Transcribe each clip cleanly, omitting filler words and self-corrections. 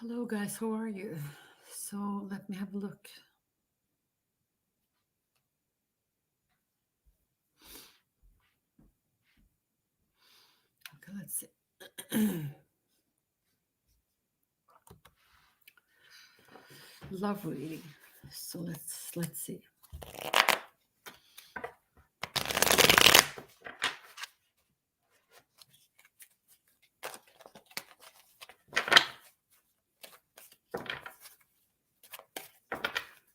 Hello guys, how are you? So let me have a look. Okay, let's see. Love reading. So let's see.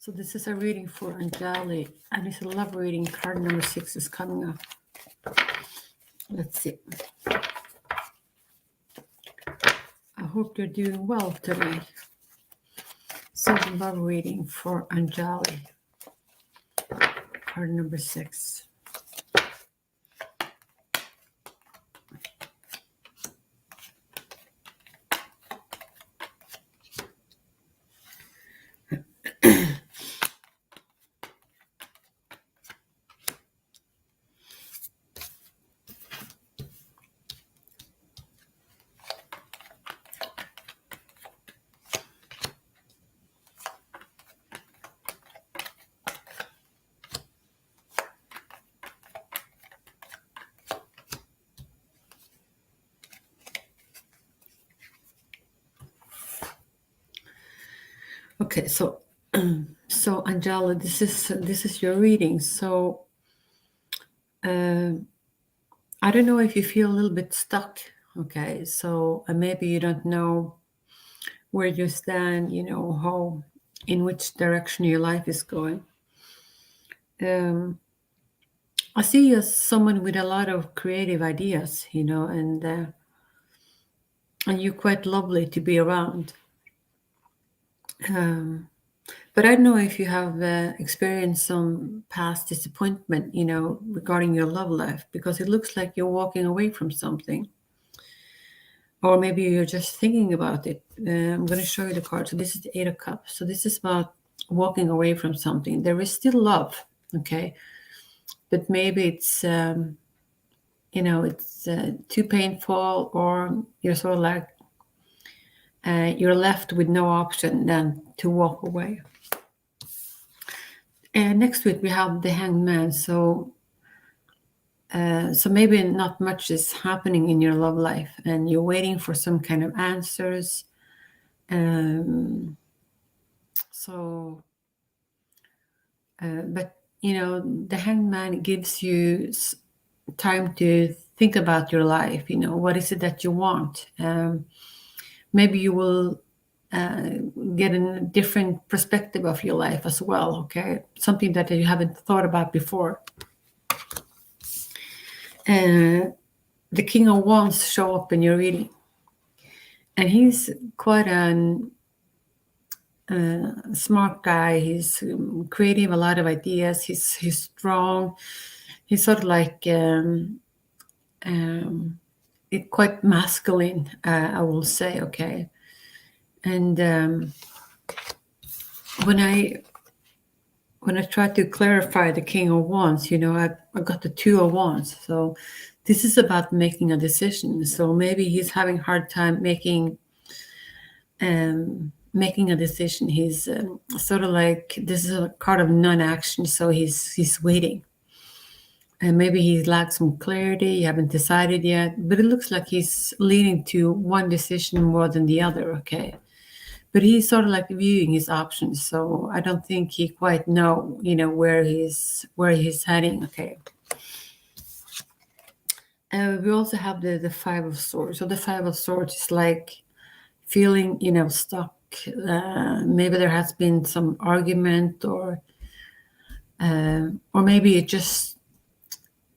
So this is a reading for Anjali, and it's a love reading. Card number 6 is coming up. Let's see. I hope you're doing well today. So love reading for Anjali. Card number 6. Okay, so Anjali, this is your reading. So I don't know if you feel a little bit stuck. Okay, so maybe you don't know where you stand, how, in which direction your life is going. I see you as someone with a lot of creative ideas, and you're quite lovely to be around. But I don't know if you have experienced some past disappointment, regarding your love life, because it looks like you're walking away from something. Or maybe you're just thinking about it. I'm going to show you the card. So this is the 8 of Cups. So this is about walking away from something. There is still love, okay? But maybe it's, it's too painful, or you're sort of like, you're left with no option than to walk away. And next week we have the Hangman. So maybe not much is happening in your love life, and you're waiting for some kind of answers. But the Hangman gives you time to think about your life. What is it that you want? Maybe you will get a different perspective of your life as well. Okay, something that you haven't thought about before. The King of Wands show up in your reading, and he's quite an smart guy. He's creative, a lot of ideas. He's strong. He's sort of like quite masculine, I will say. Okay, and when I try to clarify the King of Wands, I got the 2 of Wands. So this is about making a decision. So maybe he's having a hard time making a decision. He's sort of like, this is a card of non-action. So he's waiting. And maybe he lacks some clarity. You haven't decided yet, but it looks like he's leaning to one decision more than the other. Okay. But he's sort of like viewing his options, so I don't think he quite know, where he's heading. Okay. We also have the 5 of Swords. So the 5 of Swords is like feeling, stuck. Maybe there has been some argument, or maybe it just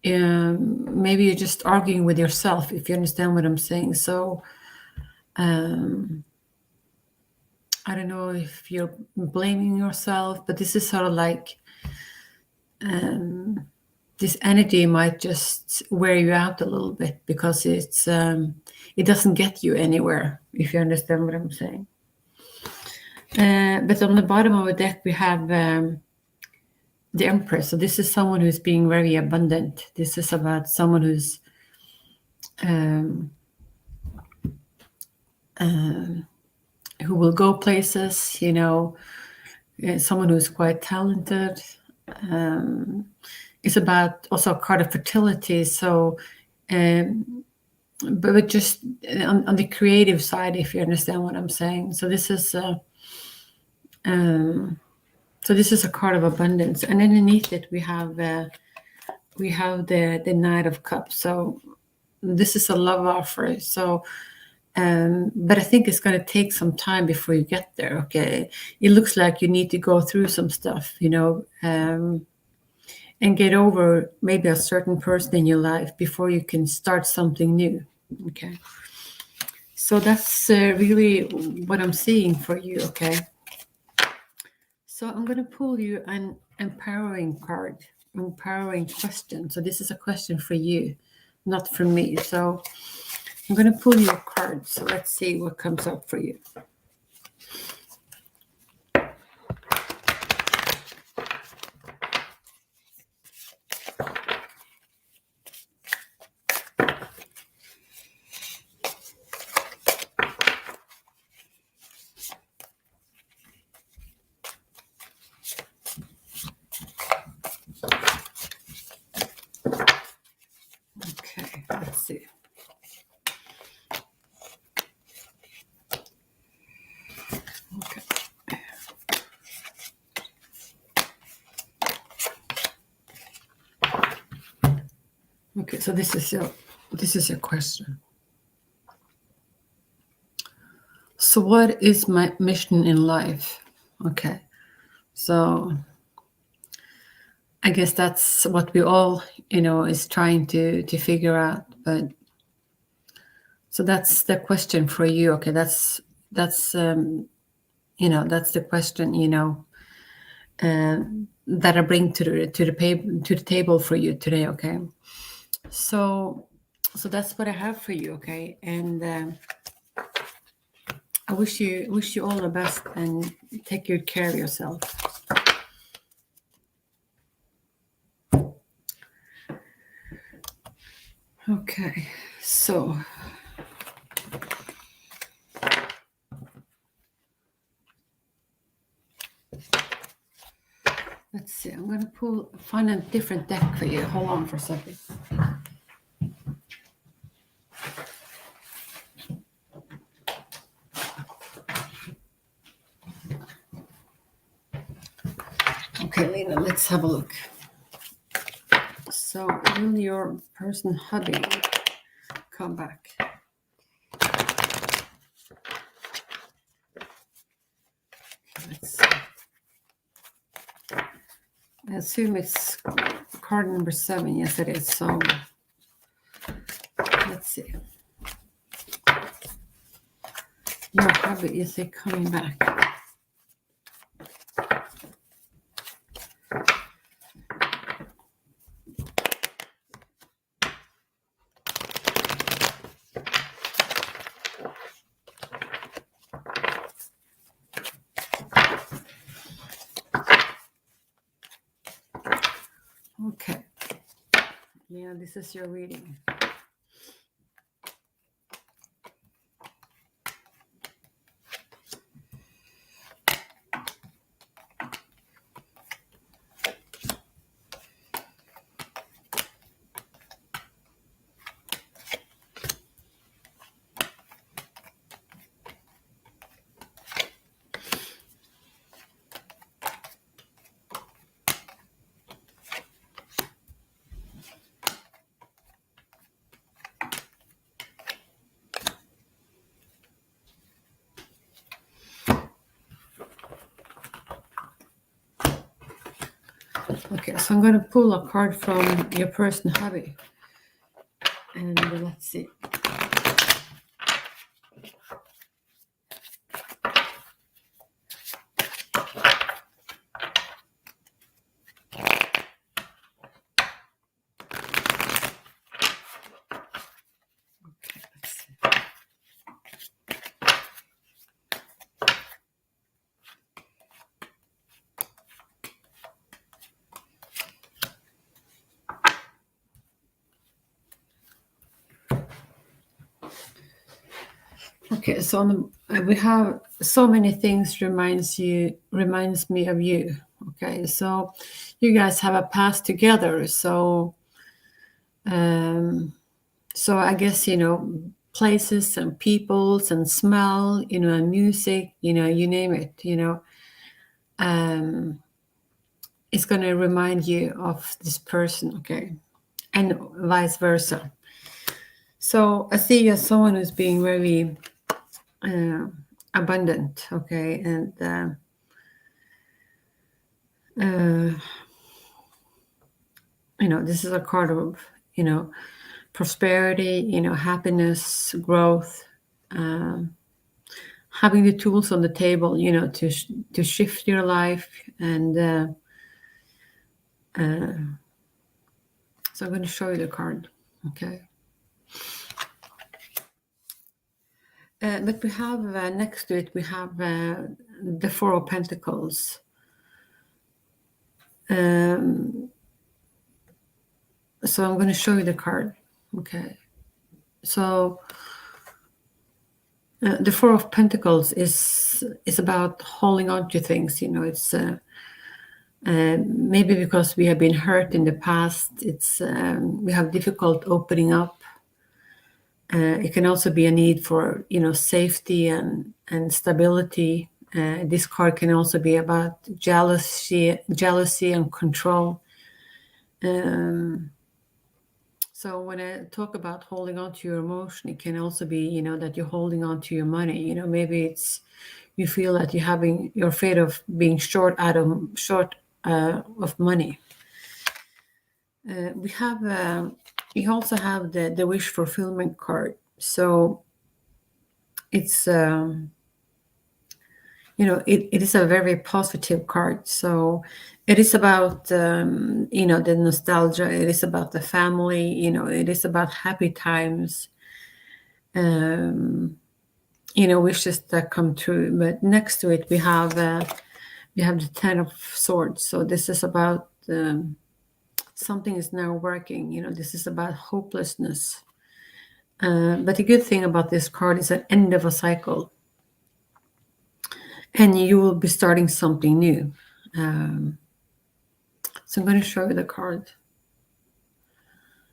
maybe you're just arguing with yourself, if you understand what I'm saying. So I don't know if you're blaming yourself, but this is sort of like this energy might just wear you out a little bit, because it doesn't get you anywhere, if you understand what I'm saying. But on the bottom of the deck we have the Empress. So this is someone who's being very abundant. This is about someone who's who will go places, someone who's quite talented. It's about also a card of fertility. So, but just on the creative side, if you understand what I'm saying. So this is a card of abundance, and underneath it we have the Knight of Cups. So this is a love offer. So, but I think it's going to take some time before you get there. Okay, it looks like you need to go through some stuff, and get over maybe a certain person in your life before you can start something new. Okay, so that's really what I'm seeing for you. Okay, so I'm going to pull you an empowering card, empowering question. So this is a question for you, not for me. So I'm going to pull you a card. So let's see what comes up for you. Okay, let's see. Okay. Okay, so this is your question. So what is my mission in life? Okay. So I guess that's what we all, is trying to figure out. But so that's the question for you. Okay, that's that's the question, that I bring to the table for you today. Okay, so that's what I have for you. Okay, and I wish you all the best and take good care of yourself. Okay, so let's see. I'm going to find a different deck for you. Hold on for a second. Okay, Lena, let's have a look. So will your person hubby come back? Let's see. I assume it's card number 7. Yes, it is. So let's see. Your hubby, is he coming back? Okay. Yeah, this is your reading. Okay, so I'm going to pull a card from your person hubby. And let's see. Okay, so we have so many things reminds me of you. Okay, so you guys have a past together. So so I guess places and peoples and smell, and music, you name it, it's going to remind you of this person. Okay, and vice versa. So I see you as someone who's being very abundant. Okay, and this is a card of prosperity, happiness, growth, having the tools on the table, to shift your life. And so I'm going to show you the card. Okay. But we have next to it, we have the Four of Pentacles. So I'm going to show you the card. Okay. So the Four of Pentacles is about holding on to things. It's maybe because we have been hurt in the past. It's we have difficult opening up. It can also be a need for safety and stability. This card can also be about jealousy and control. So when I talk about holding on to your emotion, it can also be that you're holding on to your money. Maybe it's you feel that you're afraid of being short of money. We also have the wish fulfillment card. So it's it is a very positive card. So it is about the nostalgia. It is about the family. It is about happy times. Wishes that come true. But next to it, we have the Ten of Swords. So this is about something is now working. This is about hopelessness. But the good thing about this card is an end of a cycle. And you will be starting something new. So I'm going to show you the card.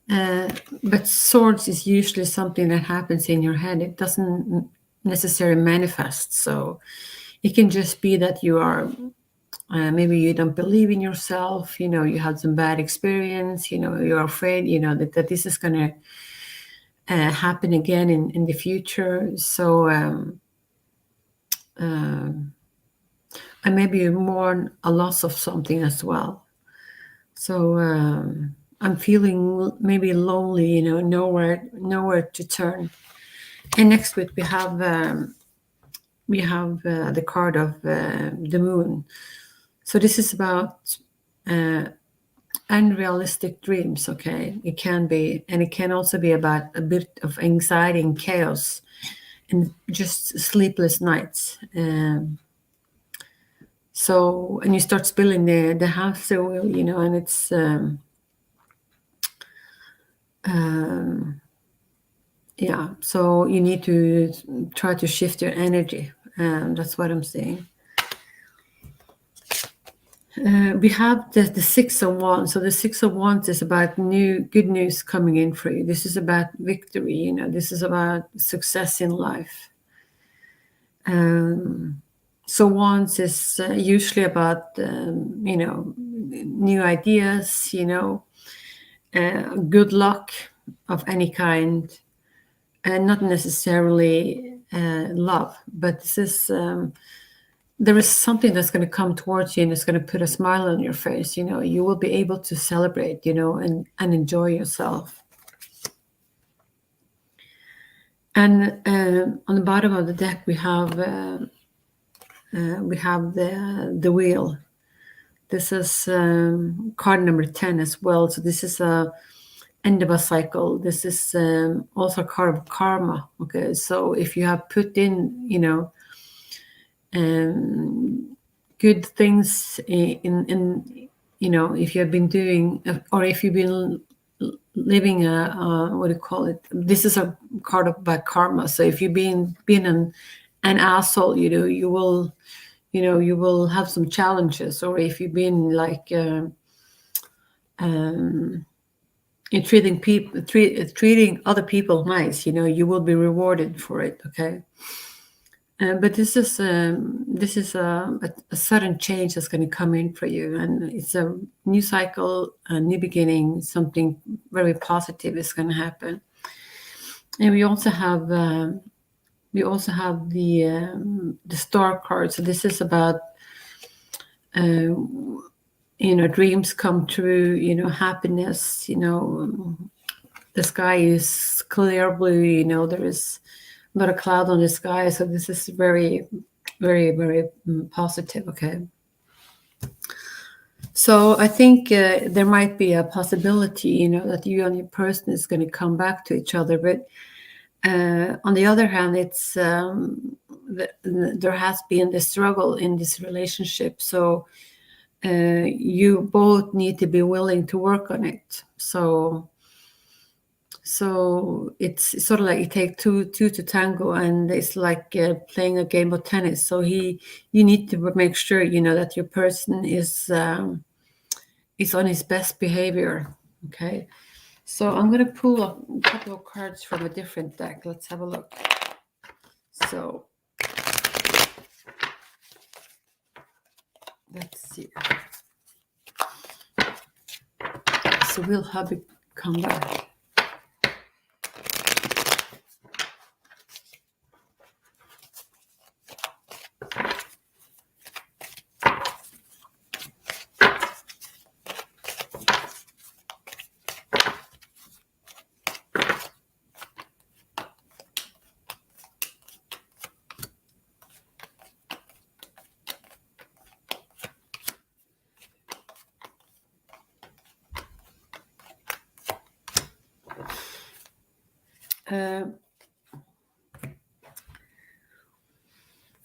But swords is usually something that happens in your head. It doesn't necessarily manifest. So it can just be that you are, maybe you don't believe in yourself. You had some bad experience. You're afraid, that this is going to happen again in the future. So and maybe you mourn a loss of something as well. So I'm feeling maybe lonely, nowhere to turn. And next week we have the card of the Moon. So this is about unrealistic dreams. Okay, it can be, and it can also be about a bit of anxiety and chaos, and just sleepless nights. So, and you start spilling the hamster wheel, and it's yeah. So you need to try to shift your energy. That's what I'm saying. We have the Six of Wands. So the Six of Wands is about good news coming in for you. This is about victory. This is about success in life. So Wands is usually about new ideas. Good luck of any kind, and not necessarily love, but this is. There is something that's going to come towards you and it's going to put a smile on your face. You will be able to celebrate, and enjoy yourself. And on the bottom of the deck, we have the wheel. This is card number 10 as well. So this is a end of a cycle. This is also a card of karma. Okay, so if you have put in, good things in if you have been doing, or if you've been living what do you call it? This is a card of bad karma. So if you've been an asshole, you will have some challenges. Or if you've been like you're treating other people nice, you will be rewarded for it. Okay. But this is a sudden change that's going to come in for you, and it's a new cycle, a new beginning. Something very positive is going to happen. And we also have the star card. So this is about dreams come true. Happiness. The sky is clear blue. There is not a cloud on the sky. So this is very, very, very positive. Okay. So I think there might be a possibility, that you and your person is going to come back to each other. But on the other hand, it's there has been the struggle in this relationship. So you both need to be willing to work on it. So it's sort of like it takes two to tango, and it's like playing a game of tennis. So you need to make sure that your person is on his best behavior. Okay, so I'm going to pull a couple of cards from a different deck. Let's have a look. So let's see. So we'll have it come back.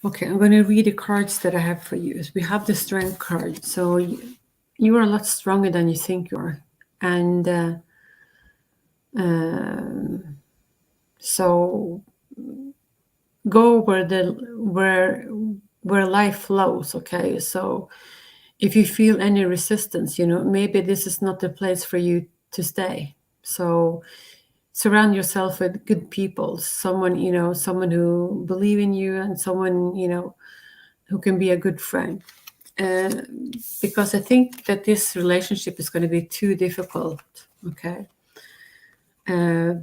Okay, I'm going to read the cards that I have for you. We have the Strength card. So you are a lot stronger than you think you are. And so go where life flows, okay? So if you feel any resistance, maybe this is not the place for you to stay. So surround yourself with good people, someone who believe in you, and someone, who can be a good friend. Because I think that this relationship is going to be too difficult. Okay. I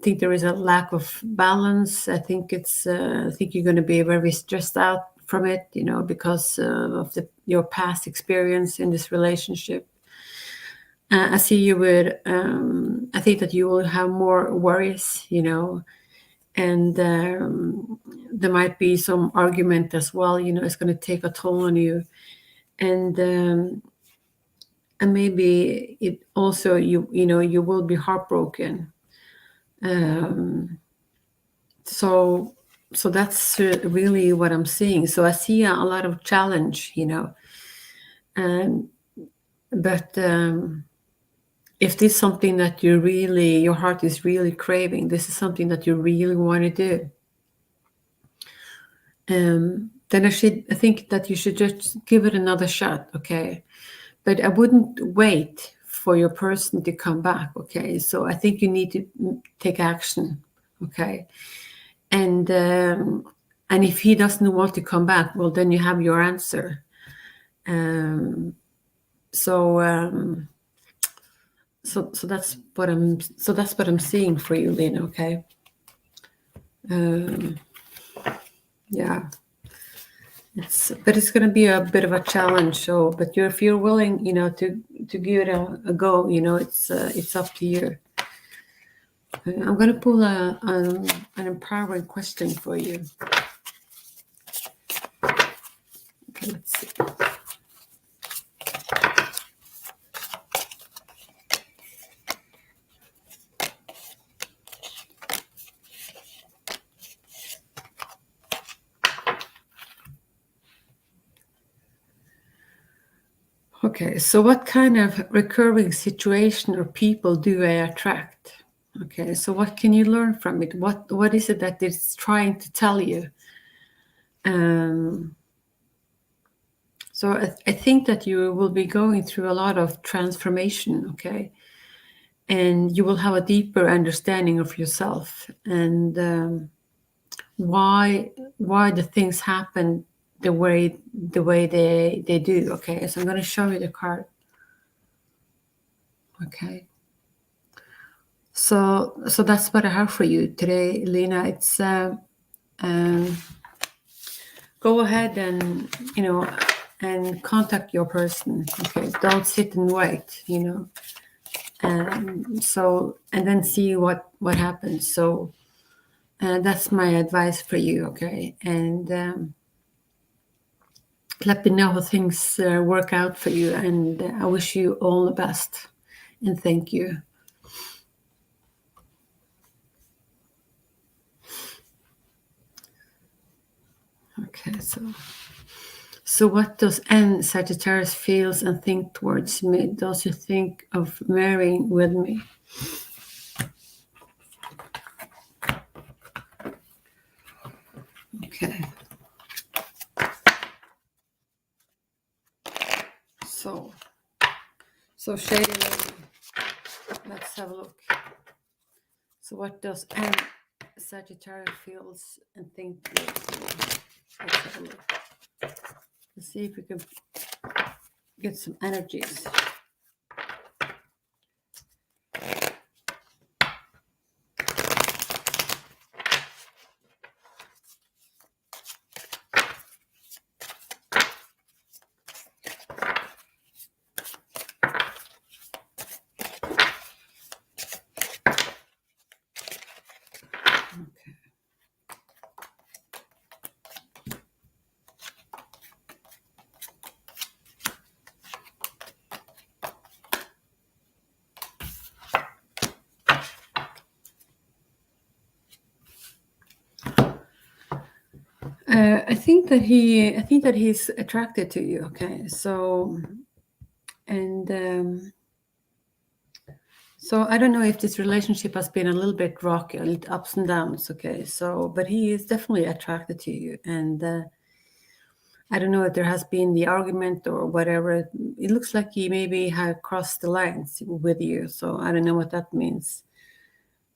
think there is a lack of balance. I think you're going to be very stressed out from it, because of your past experience in this relationship. I see you would. I think that you will have more worries, and there might be some argument as well. It's going to take a toll on you, and maybe it also you will be heartbroken. So that's really what I'm seeing. So I see a lot of challenge, but if this is something that your heart is really craving, this is something that you really want to do, then I think that you should just give it another shot, okay? But I wouldn't wait for your person to come back, okay? So I think you need to take action, okay? And if he doesn't want to come back, well, then you have your answer. So that's what I'm seeing for you, Lynn. Okay. Yeah. It's going to be a bit of a challenge. So, but if you're willing, to give it a go, it's up to you. I'm going to pull an empowering question for you. Okay, let's see. Okay, so what kind of recurring situation or people do I attract? Okay, so what can you learn from it? What is it that it's trying to tell you? So I think that you will be going through a lot of transformation, okay? And you will have a deeper understanding of yourself and why the things happen the way they do. Okay, so I'm going to show you the card. Okay, so that's what I have for you today, Lena. It's go ahead and and contact your person. Okay, don't sit and wait. And then see what happens. So that's my advice for you. Okay, and let me know how things work out for you, and I wish you all the best, and thank you. Okay, so what does N Sagittarius feels and think towards me? Does he think of marrying with me? Okay. So Shady Lady, let's have a look. So what does N Sagittarius feels and think towards me? Let's have a look. Let's see if we can get some energies. Okay. I think that he's attracted to you. Okay, so and so I don't know if this relationship has been a little bit rocky, a little ups and downs. Okay, so but he is definitely attracted to you, and I don't know if there has been the argument or whatever. It looks like he maybe had crossed the lines with you, so I don't know what that means,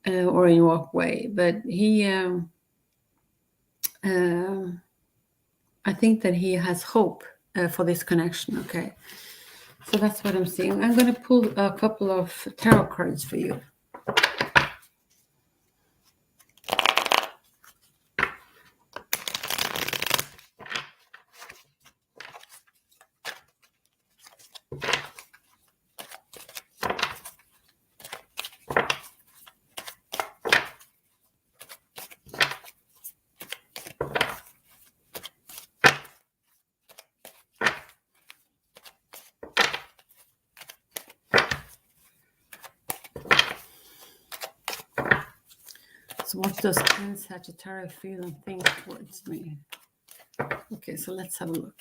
or in what way. But he. I think that he has hope for this connection. Okay, so that's what I'm seeing. I'm going to pull a couple of tarot cards for you. So what does Sagittarius feel and think towards me? Okay, so let's have a look.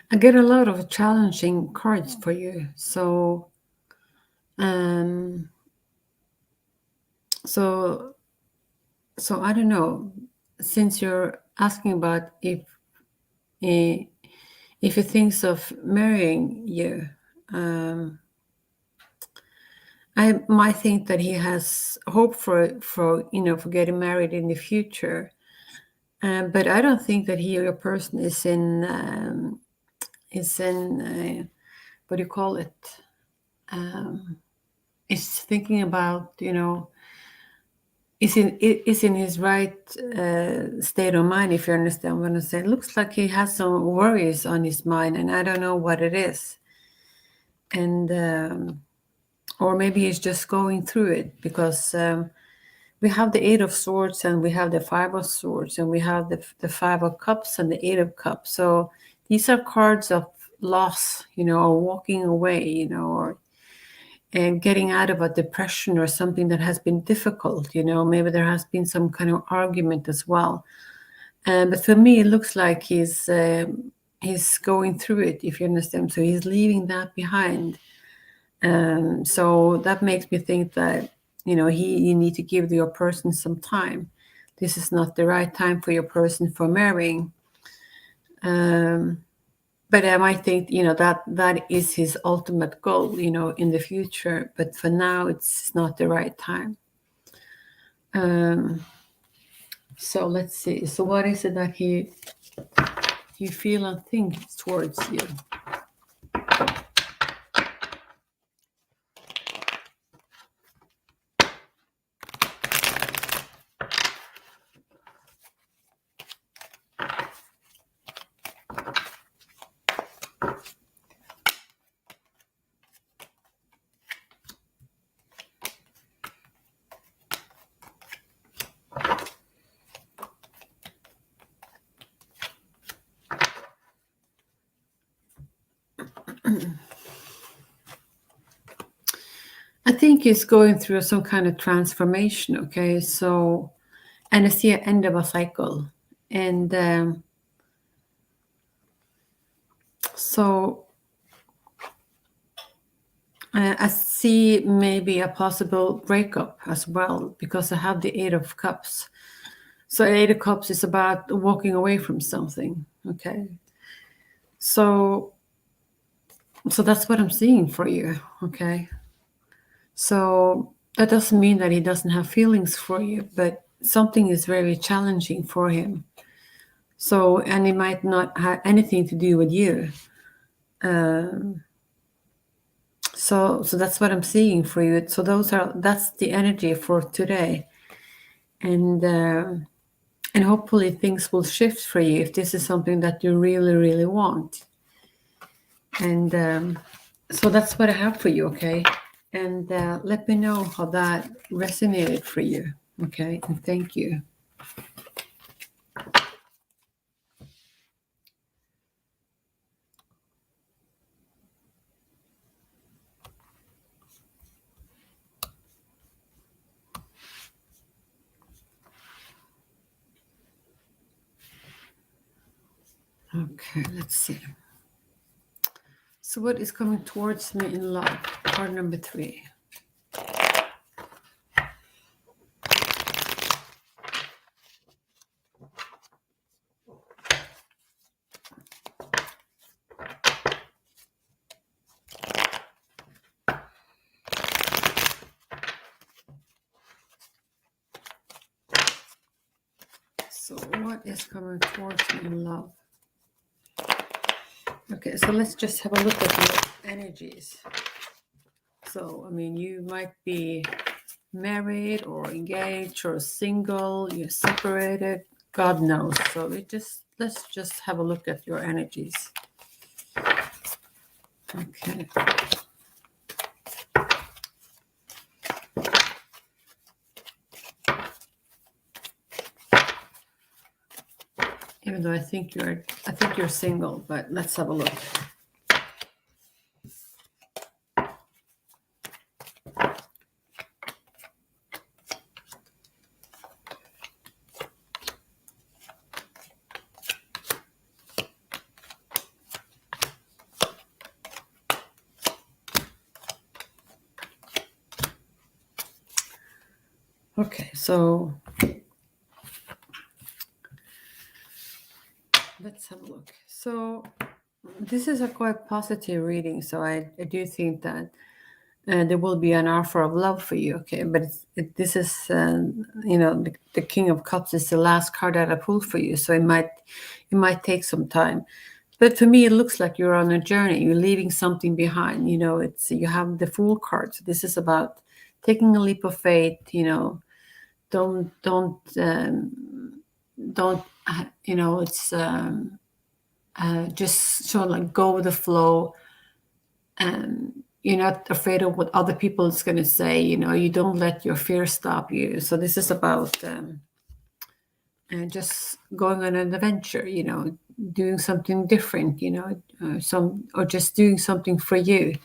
I get a lot of challenging cards for you. So, so I don't know. Since you're asking about eh, if he thinks of marrying you, I might think that he has hope for getting married in the future. But I don't think that he or your person is in what do you call it? Is thinking about is in his right state of mind, if you understand what I'm saying. It looks like he has some worries on his mind, and I don't know what it is. And or maybe he's just going through it, because we have the Eight of Swords, and we have the Five of Swords, and we have the Five of Cups and the Eight of Cups. So these are cards of loss, or walking away, or and getting out of a depression or something that has been difficult. Maybe there has been some kind of argument as well. But for me, it looks like he's going through it, if you understand. So he's leaving that behind. So that makes me think that, you need to give your person some time. This is not the right time for your person for marrying. But I might think, that is his ultimate goal, in the future. But for now, it's not the right time. So let's see. So what is it that he feel and think towards you? I think he's going through some kind of transformation, okay? So, and I see an end of a cycle. And so I see maybe a possible breakup as well, because I have the Eight of Cups. So Eight of Cups is about walking away from something, okay? So that's what I'm seeing for you, okay? So that doesn't mean that he doesn't have feelings for you, but something is very challenging for him. So, and it might not have anything to do with you. So that's what I'm seeing for you. So that's the energy for today. And hopefully things will shift for you if this is something that you really, really want. And so that's what I have for you, okay? And let me know how that resonated for you, okay? And thank you. Okay, let's see. So what is coming towards me in love? Card number 3. So what is coming towards me in love? Okay, so let's just have a look at your energies. So, I mean, you might be married or engaged or single, you're separated, God knows. So let's just have a look at your energies. Okay. Even though I think you're single, but let's have a look. Okay, so let's have a look. So this is a quite positive reading. So I do think that there will be an offer of love for you. Okay, but this is, the King of Cups is the last card that I pulled for you. So it might take some time. But for me, it looks like you're on a journey. You're leaving something behind. You have the Fool card. So this is about taking a leap of faith. don't it's just sort of like go with the flow. You're not afraid of what other people is going to say. You don't let your fear stop you. So this is about just going on an adventure, doing something different, or just doing something for you.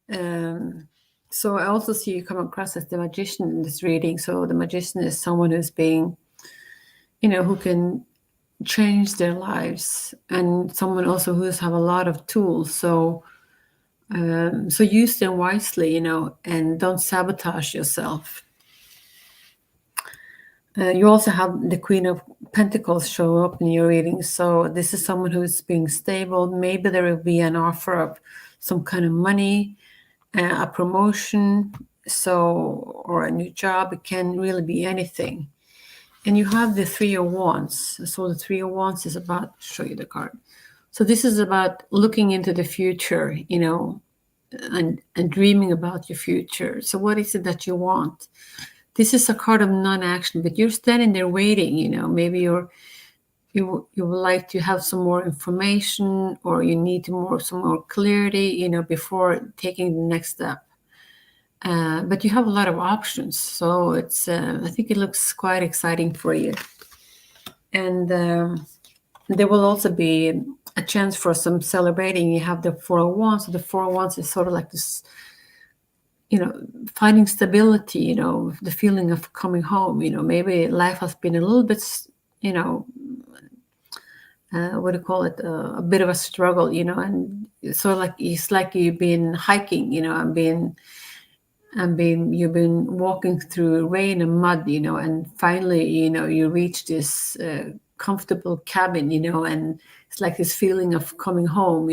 So I also see you come across as the magician in this reading. So the magician is someone who's being, who can change their lives, and someone also who's have a lot of tools. So use them wisely, and don't sabotage yourself. You also have the Queen of Pentacles show up in your reading. So this is someone who's being stable. Maybe there will be an offer of some kind of money, a promotion, or a new job. It can really be anything. And you have the Three of Wands. So the Three of Wands is about, show you the card. So this is about looking into the future, and dreaming about your future. So what is it that you want? This is a card of non-action, but you're standing there waiting, maybe you would like to have some more information, or you need some more clarity, before taking the next step. But you have a lot of options, so it's I think it looks quite exciting for you. And there will also be a chance for some celebrating. You have the Four of Wands. So the Four of Wands is sort of like this, finding stability, the feeling of coming home. Maybe life has been a little bit, what do you call it, a bit of a struggle, and so like it's like you've been hiking, you've been walking through rain and mud, and finally, you reach this comfortable cabin, and it's like this feeling of coming home,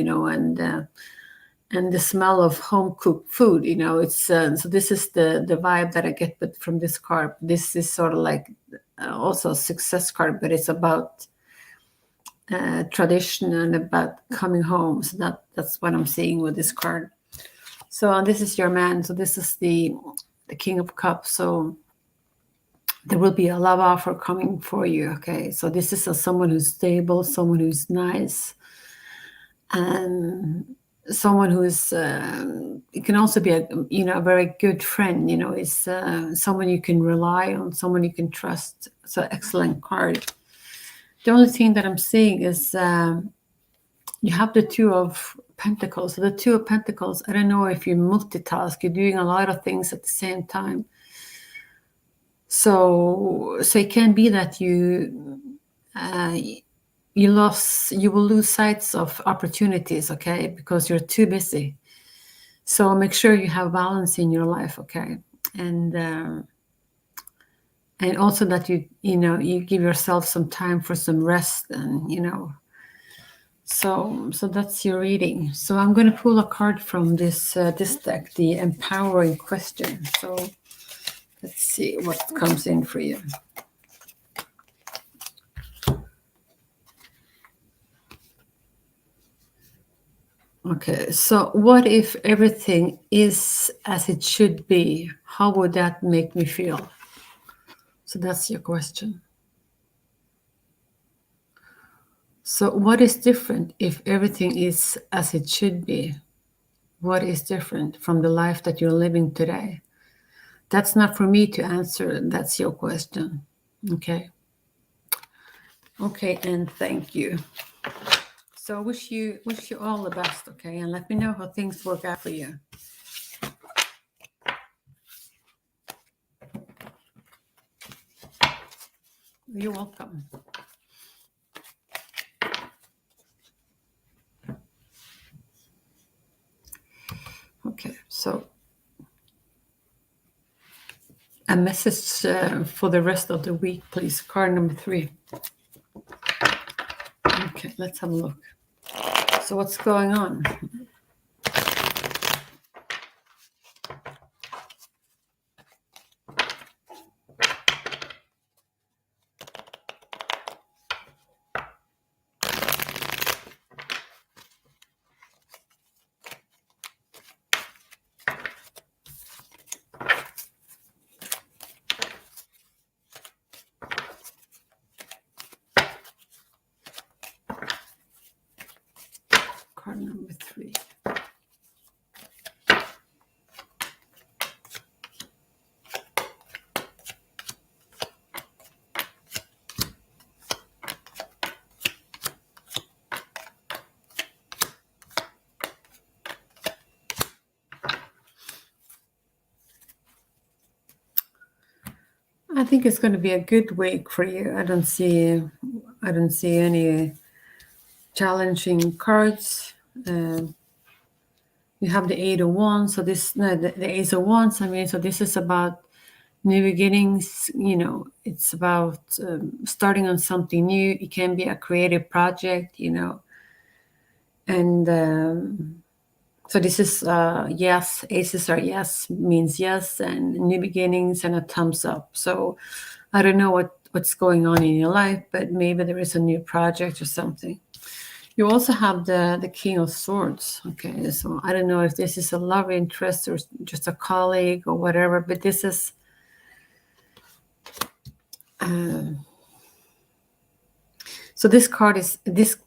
and the smell of home cooked food, it's so this is the vibe that I get from this card. This is sort of like also a success card, but it's about tradition and about coming home. So that's what I'm seeing with this card. So this is your man. So this is the King of Cups. So there will be a love offer coming for you. Okay, so this is someone who's stable, someone who's nice, and someone who's it can also be a very good friend. Is someone you can rely on, someone you can trust. So excellent card. The only thing that I'm seeing is you have the Two of Pentacles. So the Two of Pentacles, I don't know if you multitask, you're doing a lot of things at the same time. So it can be that you will lose sight of opportunities, okay, because you're too busy. So make sure you have balance in your life, okay, and also that you give yourself some time for some rest, and so that's your reading. So I'm going to pull a card from this deck, the Empowering Question. So let's see what comes in for you. Okay, so what if everything is as it should be? How would that make me feel? So that's your question. So what is different if everything is as it should be? What is different from the life that you're living today? That's not for me to answer. That's your question. Okay. Okay, and thank you. So I wish you all the best, okay? And let me know how things work out for you. You're welcome. Okay, so a message for the rest of the week, please. Card number 3. Okay, let's have a look. So what's going on? I think it's going to be a good week for you. I don't see any challenging cards. You have the Eight of Wands, so this the Ace of Wands. I mean, so this is about new beginnings. It's about starting on something new. It can be a creative project, and so this is yes. Aces are yes, means yes, and new beginnings and a thumbs up. So I don't know what's going on in your life, but maybe there is a new project or something. You also have the King of Swords. Okay, so I don't know if this is a love interest or just a colleague or whatever, but this is so this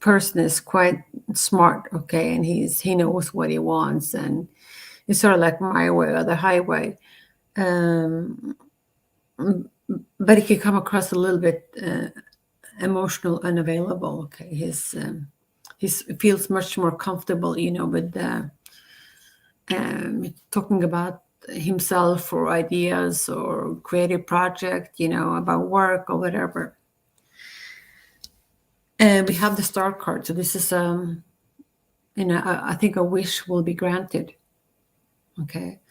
person is quite smart, okay, and he knows what he wants, and it's sort of like my way or the highway. But he can come across a little bit emotional, unavailable. Okay, he feels much more comfortable, with talking about himself or ideas or creative project, about work or whatever. And we have the Star card. So this is, I think a wish will be granted. Okay.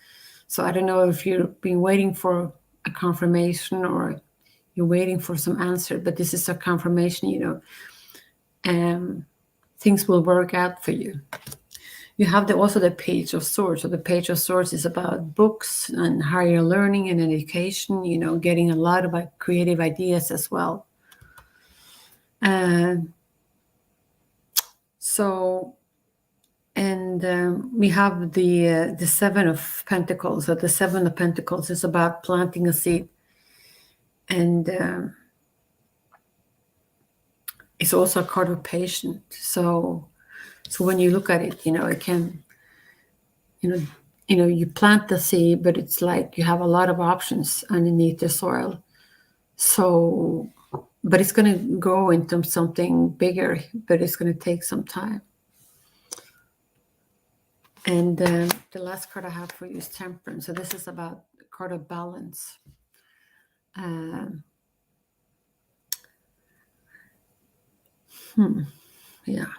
So I don't know if you've been waiting for a confirmation or you're waiting for some answer, but this is a confirmation, things will work out for you. You have also the Page of Swords. So the Page of Swords is about books and higher learning and education, getting a lot of creative ideas as well. We have the Seven of Pentacles. So the Seven of Pentacles is about planting a seed. And it's also a card of patience. So when you look at it, it can, you plant the seed, but it's like you have a lot of options underneath the soil. So, but it's going to grow into something bigger, but it's going to take some time. And the last card I have for you is Temperance. So this is about a card of balance. Yeah.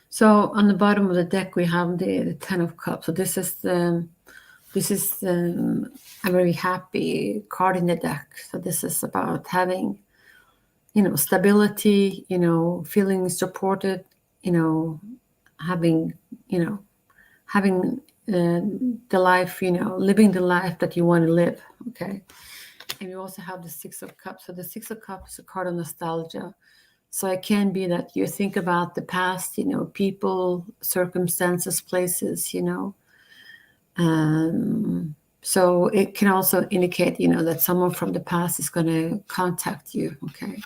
So on the bottom of the deck we have the Ten of Cups. So this is a very happy card in the deck. So this is about having, stability, feeling supported, having, the life, living the life that you want to live. Okay. And you also have the Six of Cups. So the Six of Cups is a card of nostalgia. So it can be that you think about the past, people, circumstances, places, so it can also indicate, that someone from the past is going to contact you. Okay.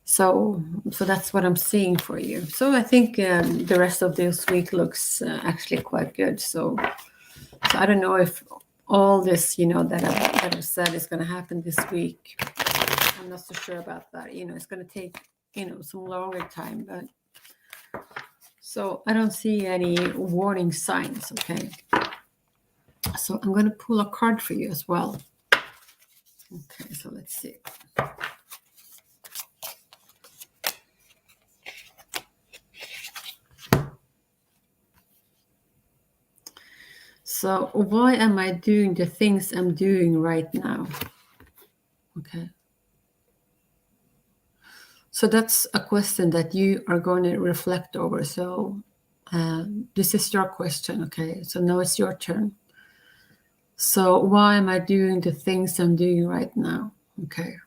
So that's what I'm seeing for you. So I think the rest of this week looks actually quite good. So I don't know if all this, that I've said is going to happen this week. I'm not so sure about that. It's going to take, some longer time, but so I don't see any warning signs. Okay. So I'm going to pull a card for you as well. Okay. So let's see. So why am I doing the things I'm doing right now? Okay. So that's a question that you are going to reflect over. So this is your question. Okay. So now it's your turn. So why am I doing the things I'm doing right now? Okay.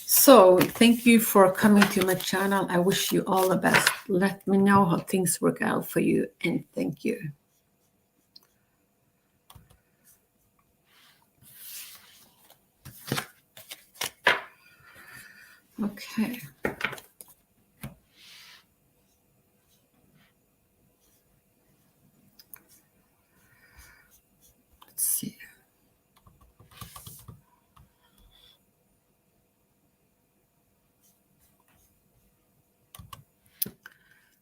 So thank you for coming to my channel. I wish you all the best. Let me know how things work out for you. And thank you. Okay. Let's see.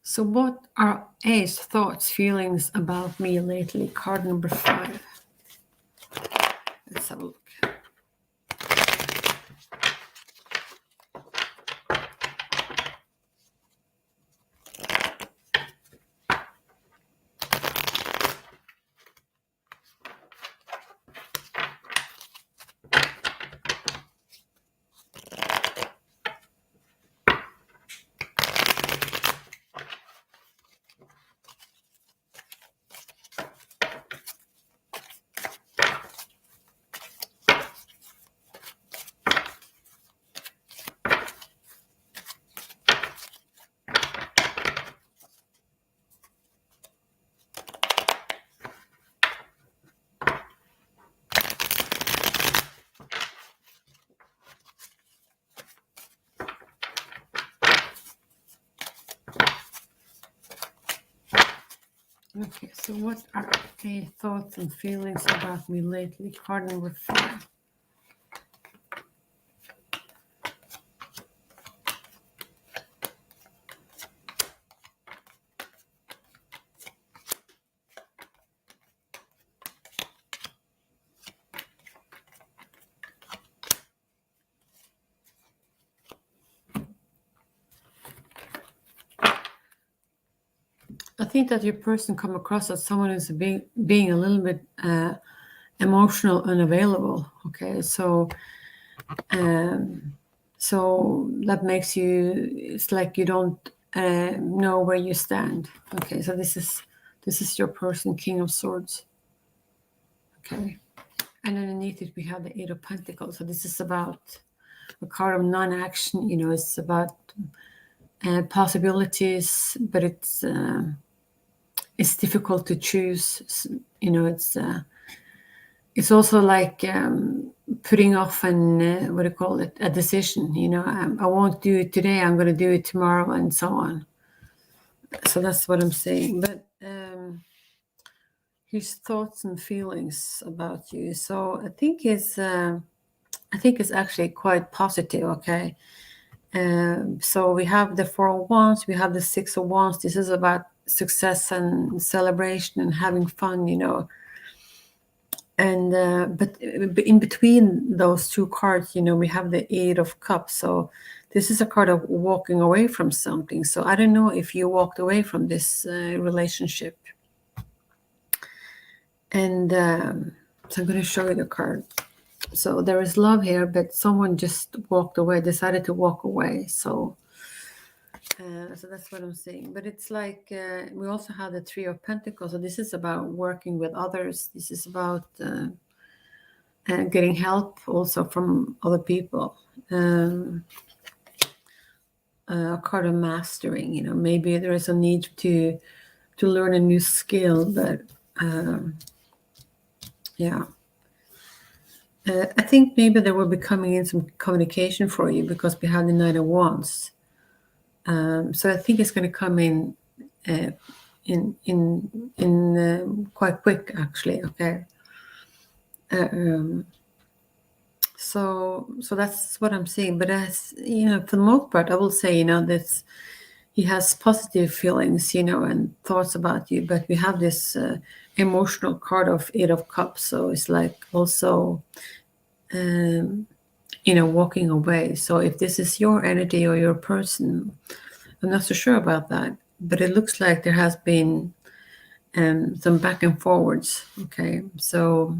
So what are Ace thoughts, feelings about me lately? Card number 5. Let's have a look. Okay, so what are the thoughts and feelings about me lately? Card number 4. I think that your person come across as someone who's being a little bit emotional, unavailable. Okay, so that makes you. It's like you don't know where you stand. Okay, so this is your person, King of Swords. Okay, and underneath it we have the 8 of Pentacles. So this is about a card of non-action. You know, it's about possibilities, but it's difficult to choose. You know, it's also like putting off an what do you call it, a decision. You know, I won't do it today, I'm going to do it tomorrow, and so on. So that's what I'm saying. But his thoughts and feelings about you, so I think it's actually quite positive. Okay, so we have the 4 of Wands, we have the 6 of Wands. This is about success and celebration and having fun, you know. And but in between those 2 cards, you know, we have the 8 of Cups. So this is a card of walking away from something. So I don't know if you walked away from this relationship. And so I'm going to show you the card. So there is love here, but someone just walked away, decided to walk away. So that's what I'm saying. But it's like we also have the 3 of Pentacles. So this is about working with others. This is about getting help also from other people. A card of mastering. You know, maybe there is a need to learn a new skill, but yeah. I think maybe there will be coming in some communication for you because we have the 9 of Wands. So I think it's going to come in quite quick, actually. Okay. So that's what I'm saying. But as you know, for the most part, I will say, you know, that he has positive feelings, you know, and thoughts about you. But we have this emotional card of 8 of Cups. So it's like also, you know, walking away. So if this is your energy or your person, I'm not so sure about that. But it looks like there has been some back and forwards. Okay, so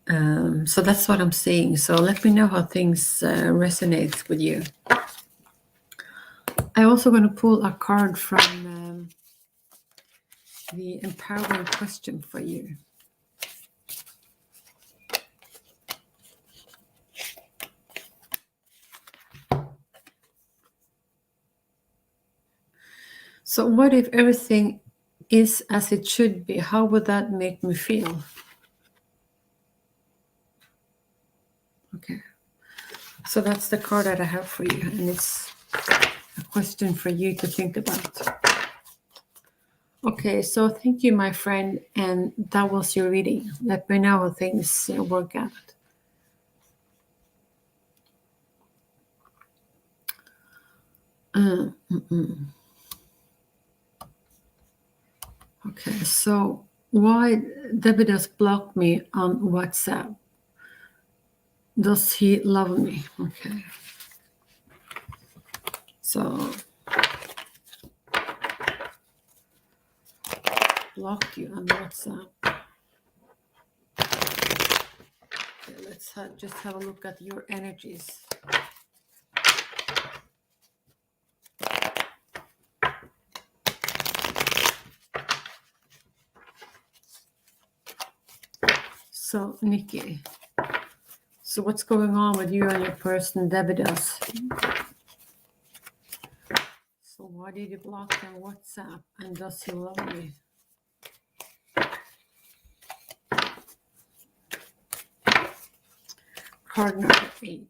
that's what I'm seeing. So let me know how things resonate with you. I'm also going to pull a card from the empowering question for you. So what if everything is as it should be? How would that make me feel? Okay. So that's the card that I have for you. And it's a question for you to think about. Okay, so thank you, my friend. And that was your reading. Let me know how things work out. Okay, so why David has blocked me on WhatsApp? Does he love me? Okay. So blocked you on WhatsApp. Okay, let's just have a look at your energies. So Nikki, so what's going on with you and your person Debidas? So why did you block on WhatsApp, and does he love me? Card number 8.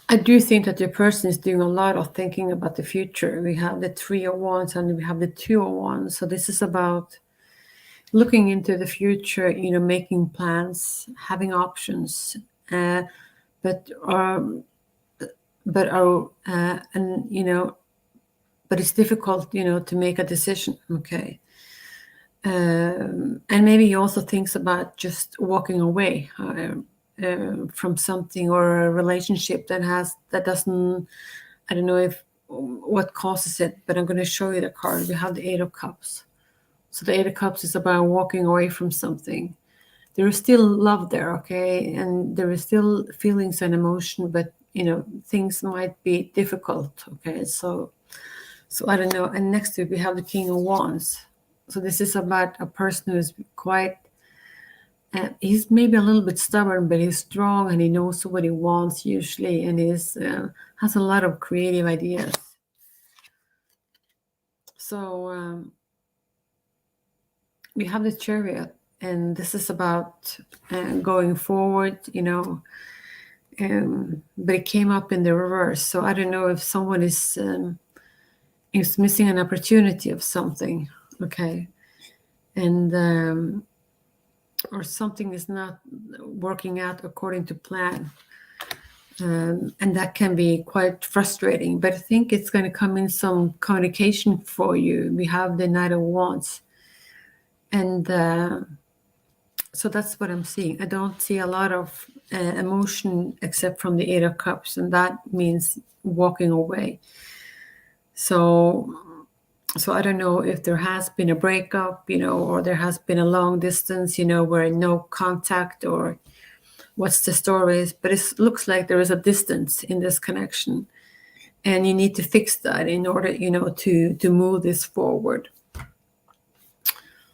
I do think that your person is doing a lot of thinking about the future. We have the 3 of Wands and we have the 2 of Wands. So this is about looking into the future, making plans, having options, but but it's difficult, to make a decision. Okay. And maybe he also thinks about just walking away from something or a relationship that doesn't. I don't know if what causes it, but I'm going to show you the card. We have the 8 of Cups. So the 8 of Cups is about walking away from something. There is still love there, okay, and there is still feelings and emotion, but things might be difficult, okay. So I don't know. And next to it we have the King of Wands. So this is about a person who is quite, he's maybe a little bit stubborn, but he's strong and he knows what he wants usually, and has a lot of creative ideas. So we have the Chariot, and this is about going forward, but it came up in the reverse. So I don't know if someone is missing an opportunity of something, okay, and or something is not working out according to plan, and that can be quite frustrating. But I think it's going to come in some communication for you. We have the Knight of Wands, and so that's what I'm seeing. I don't see a lot of emotion except from the 8 of Cups, and that means walking away. So I don't know if there has been a breakup, or there has been a long distance, where no contact, or what's the story is, but it looks like there is a distance in this connection, and you need to fix that in order, to move this forward.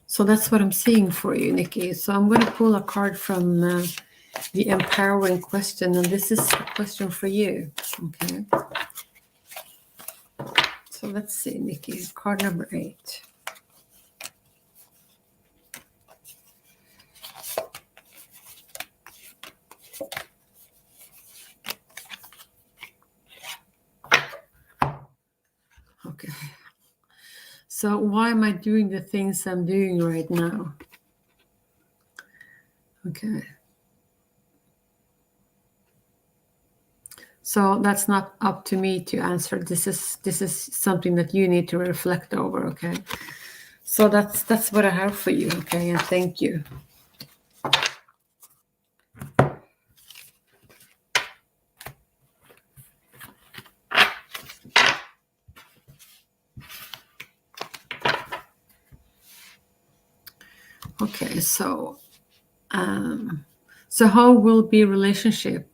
So that's what I'm seeing for you, Nikki. So I'm going to pull a card from the empowering question, and this is a question for you, okay? So let's see, Nikki, card number 8. Okay. So why am I doing the things I'm doing right now? Okay. So that's not up to me to answer. This is something that you need to reflect over, okay? So that's what I have for you, okay? And thank you. Okay, so how will be relationship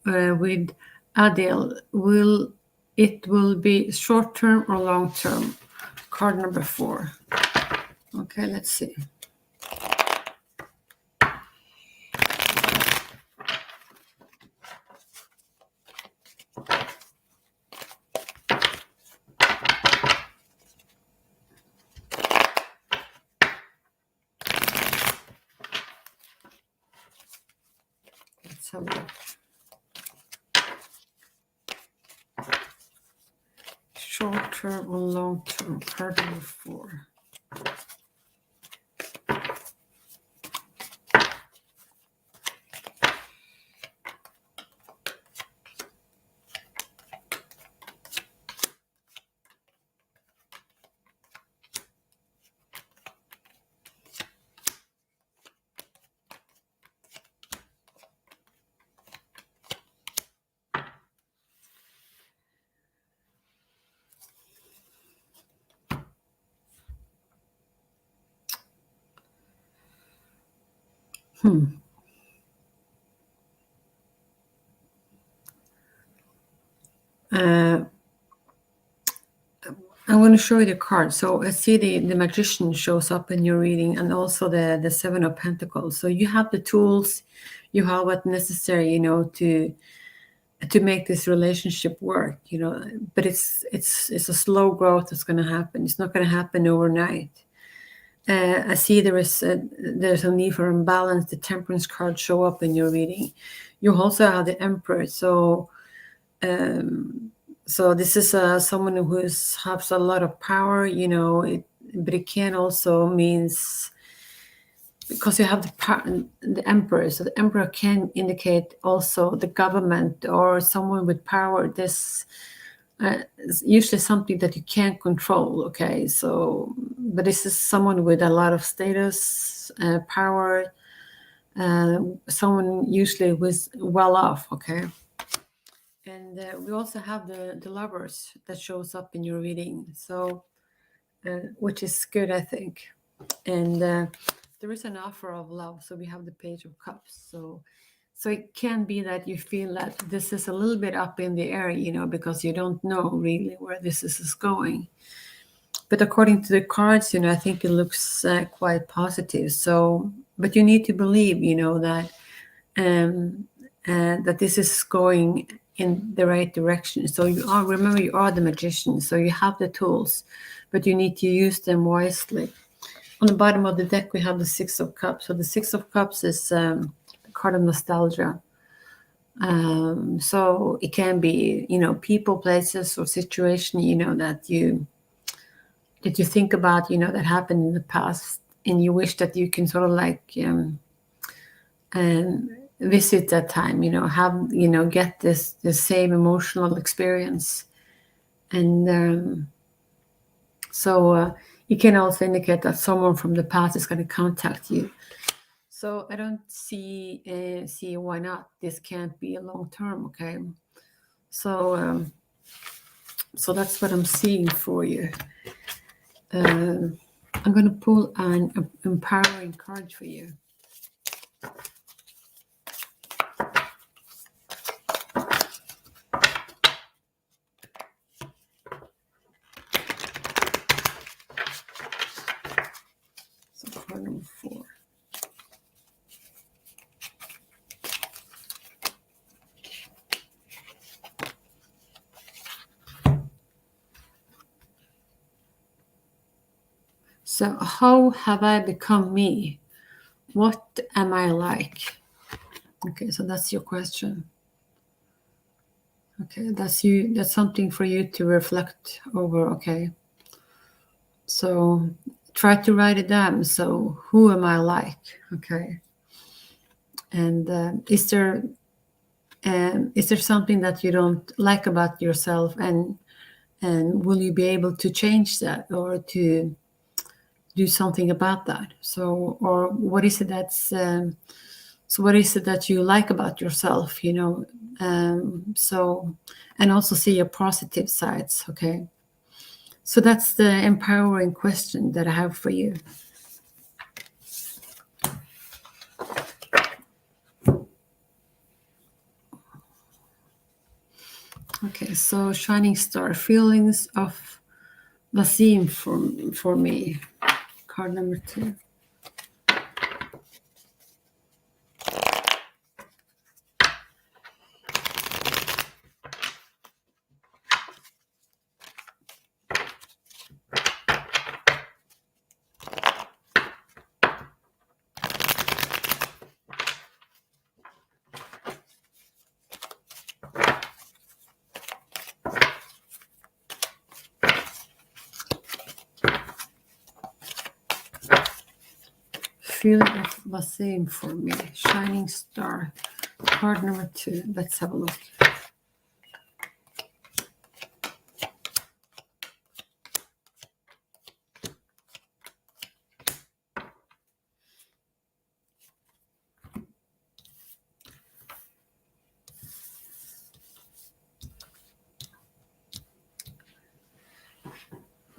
with Adele? Will it be short term or long term? Card number 4. Okay, let's see. Let's have a look. Short term or long term? Card number 4. I'm going to show you the card. So I see the Magician shows up in your reading, and also the 7 of Pentacles. So you have the tools, you have what's necessary, to make this relationship work, but it's a slow growth that's going to happen. It's not going to happen overnight. I see there's a need for imbalance. The Temperance card show up in your reading. You also have the Empress. So So this is someone who has a lot of power, but it can also means, because you have the emperor, so the emperor can indicate also the government or someone with power. This is usually something that you can't control. Okay, so but this is someone with a lot of status, power, someone usually was well off. Okay. And we also have the lovers that shows up in your reading, so which is good, I think. And there is an offer of love, so we have the Page of Cups. So it can be that you feel that this is a little bit up in the air, because you don't know really where this is going. But according to the cards, I think it looks quite positive. So, but you need to believe, that that this is going in the right direction. So remember, you are the magician, so you have the tools, but you need to use them wisely. On the bottom of the deck, we have the Six of Cups. So the Six of Cups is a card of nostalgia. So it can be, people, places, or situation, that you think about, that happened in the past, and you wish that you can sort of like visit that time, have, get the same emotional experience. And so it can also indicate that someone from the past is going to contact you. So I don't see why not. This can't be a long term. Okay. So so that's what I'm seeing for you. I'm going to pull an empowering card for you. So card number 4. So how have I become me? What am I like? Okay, so that's your question. Okay, that's you. That's something for you to reflect over. Okay. So try to write it down. So who am I like? Okay. And is there something that you don't like about yourself, and will you be able to change that or to do something about that? So, or what is it that's so what is it that you like about yourself? So, and also see your positive sides. Okay. So that's the empowering question that I have for you. Okay, so Shining Star, feelings of the theme for me. Card number 2. Feeling of the same for me. Shining Star. Card number 2. Let's have a look.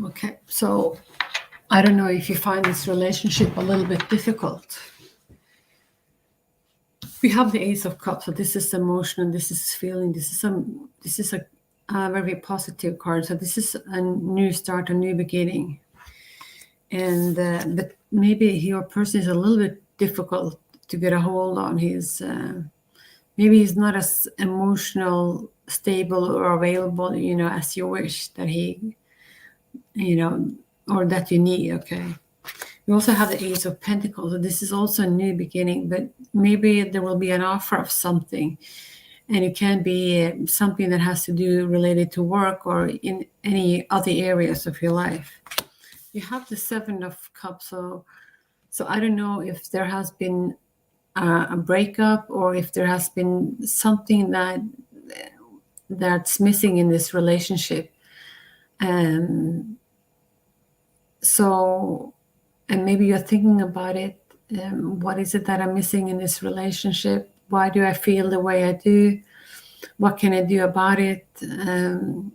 Okay, so I don't know if you find this relationship a little bit difficult. We have the Ace of Cups, so this is emotion, this is feeling, this is a very positive card. So this is a new start, a new beginning. And but maybe your person is a little bit difficult to get a hold on. Maybe he's not as emotional, stable, or available, as you wish that he, or that you need. Okay. You also have the Ace of Pentacles. So this is also a new beginning, but maybe there will be an offer of something. And it can be something that has to do related to work or in any other areas of your life. You have the Seven of Cups, so I don't know if there has been a breakup or if there has been something that's missing in this relationship. So, and maybe you're thinking about it. What is it that I'm missing in this relationship? Why do I feel the way I do? What can I do about it? And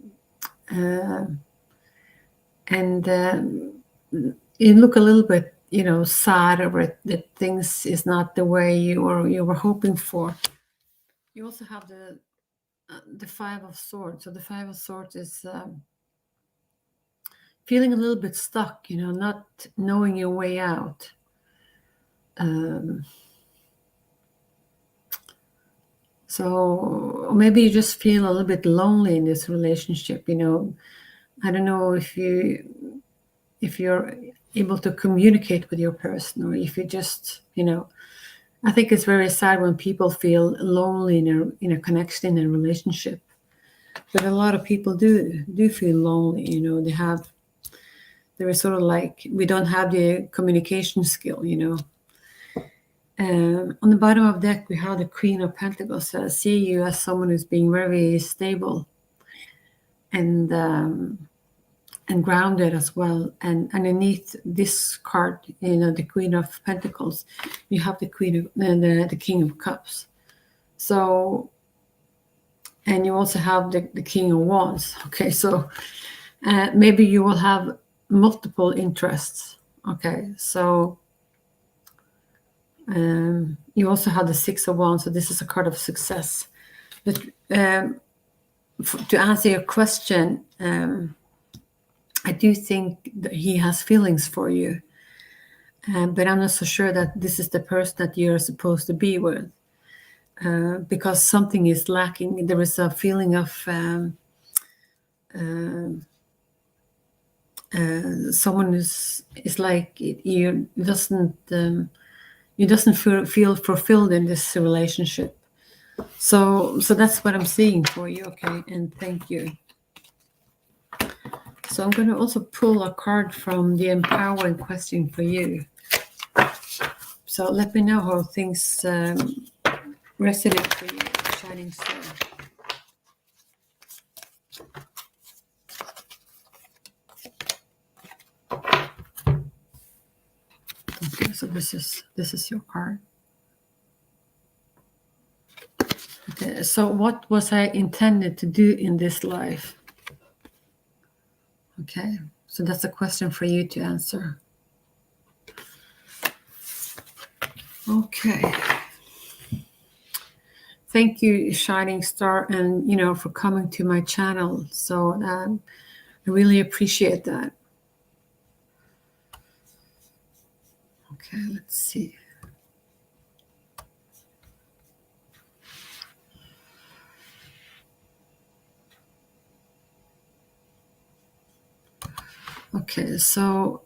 you look a little bit, sad over it, that things is not the way you were hoping for. You also have the Five of Swords. So the Five of Swords is feeling a little bit stuck, not knowing your way out. So maybe you just feel a little bit lonely in this relationship. I don't know if you're able to communicate with your person, or if you just, I think it's very sad when people feel lonely in a connection, in a relationship. But a lot of people do feel lonely. They're sort of like, we don't have the communication skill. On the bottom of the deck, we have the Queen of Pentacles. I see you as someone who's being very stable and grounded as well. And underneath this card, the Queen of Pentacles, you have the the King of Cups. So, and you also have the King of Wands. Okay, so maybe you will have multiple interests. Okay, so you also have the Six of Wands. So this is a card of success. But to answer your question, I do think that he has feelings for you, but I'm not so sure that this is the person that you're supposed to be with, because something is lacking. There is a feeling of someone is like you doesn't feel fulfilled in this relationship. So that's what I'm seeing for you. Okay, and thank you. So I'm going to also pull a card from the empowering question for you. So let me know how things resonate for you, Shining Star. Okay, so this is your card. Okay, so what was I intended to do in this life? Okay, so that's a question for you to answer. Okay. Thank you, Shining Star, and for coming to my channel. So I really appreciate that. Okay, let's see. Okay, so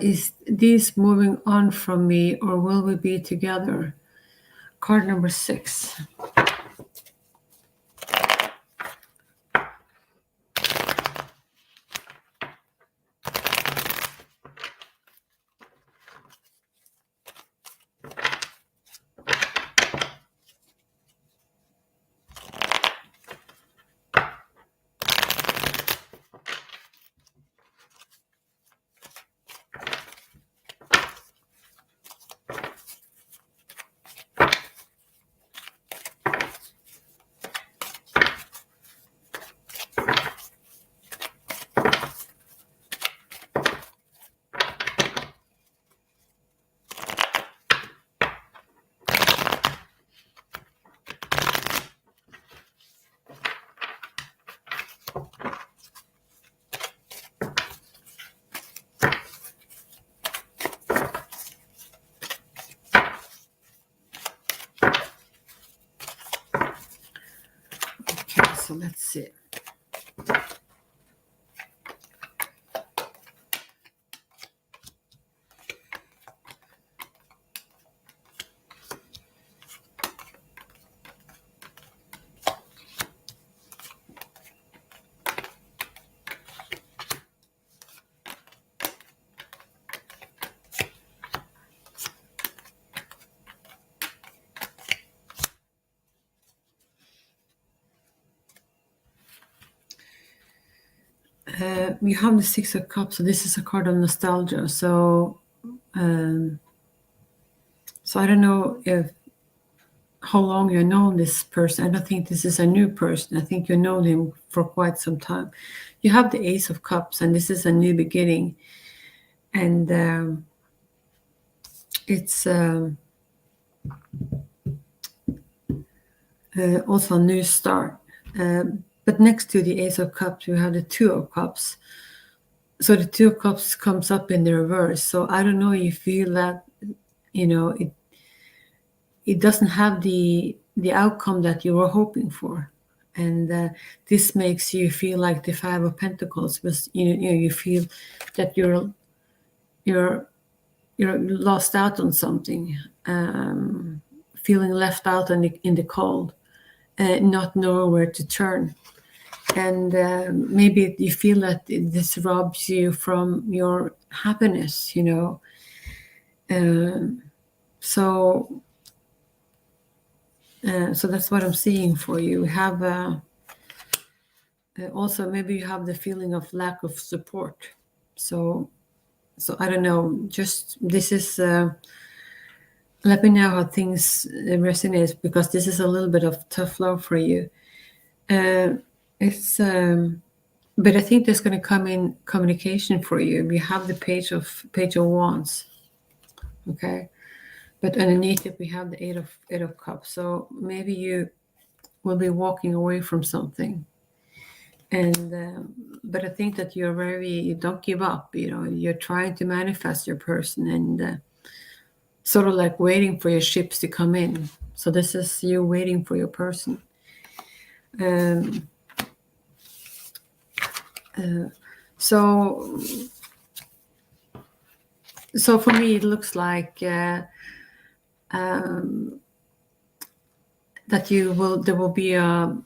is this moving on from me, or will we be together? Card number 6. Okay, so let's see. You have the Six of Cups, so this is a card of nostalgia. So I don't know if how long you know this person. I don't think this is a new person. I think you know him for quite some time. You have the Ace of Cups, and this is a new beginning. And it's also a new start. But next to the Ace of Cups, you have the Two of Cups. So the Two of Cups comes up in the reverse. So I don't know, you feel that, it doesn't have the outcome that you were hoping for. And this makes you feel like the Five of Pentacles was, you feel that you're lost out on something, feeling left out in the cold, not knowing where to turn. And maybe you feel that this robs you from your happiness, So that's what I'm seeing for you. Have also maybe you have the feeling of lack of support. So I don't know. Just this is. Let me know how things resonate, because this is a little bit of tough love for you. It's. But I think there's going to come in communication for you. We have the Page of Wands, okay? But underneath it, we have the Eight of Cups. So maybe you will be walking away from something. And but I think that you don't give up. You're trying to manifest your person, and sort of like waiting for your ships to come in. So this is you waiting for your person. So for me, it looks like that there will be a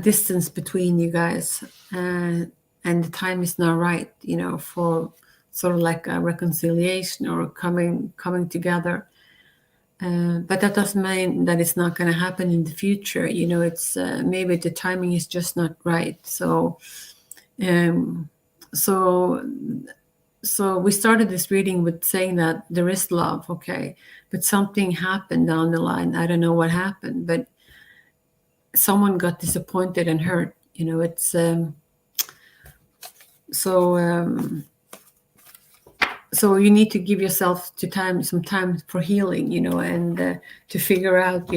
distance between you guys, and the time is not right, for sort of like a reconciliation or coming together. But that doesn't mean that it's not going to happen in the future. It's maybe the timing is just not right. So we started this reading with saying that there is love, okay, but something happened down the line. I don't know what happened, but someone got disappointed and hurt. It's so you need to give yourself some time for healing, and to figure out,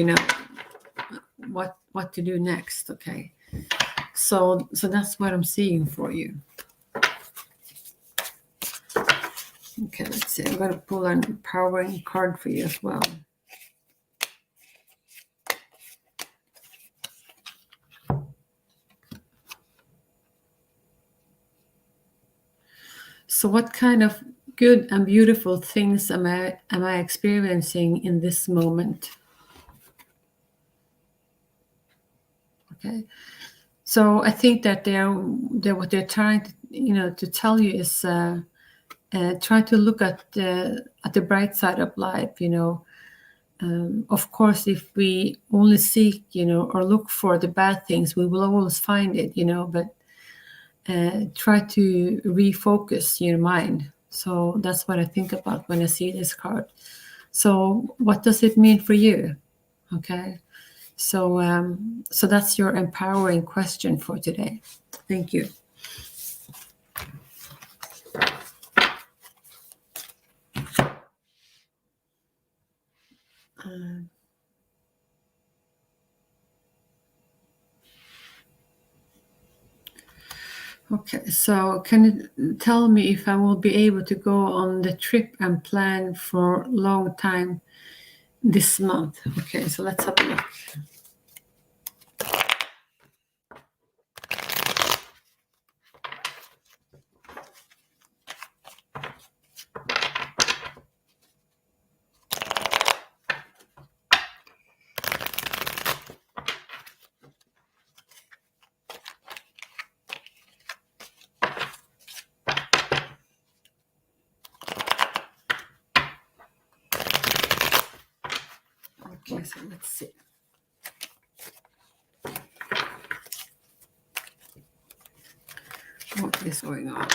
what to do next, okay? So that's what I'm seeing for you. Okay, let's see. I'm going to pull an empowering card for you as well. So what kind of good and beautiful things am I experiencing in this moment? Okay. So I think that what they're trying to, to tell you is try to look at the bright side of life. Of course, if we only seek, or look for the bad things, we will always find it. But try to refocus your mind. So that's what I think about when I see this card. So what does it mean for you? Okay. So that's your empowering question for today. Thank you. Okay, so can you tell me if I will be able to go on the trip and plan for a long time this month? Okay, so let's have a look. Okay, so let's see. is going on?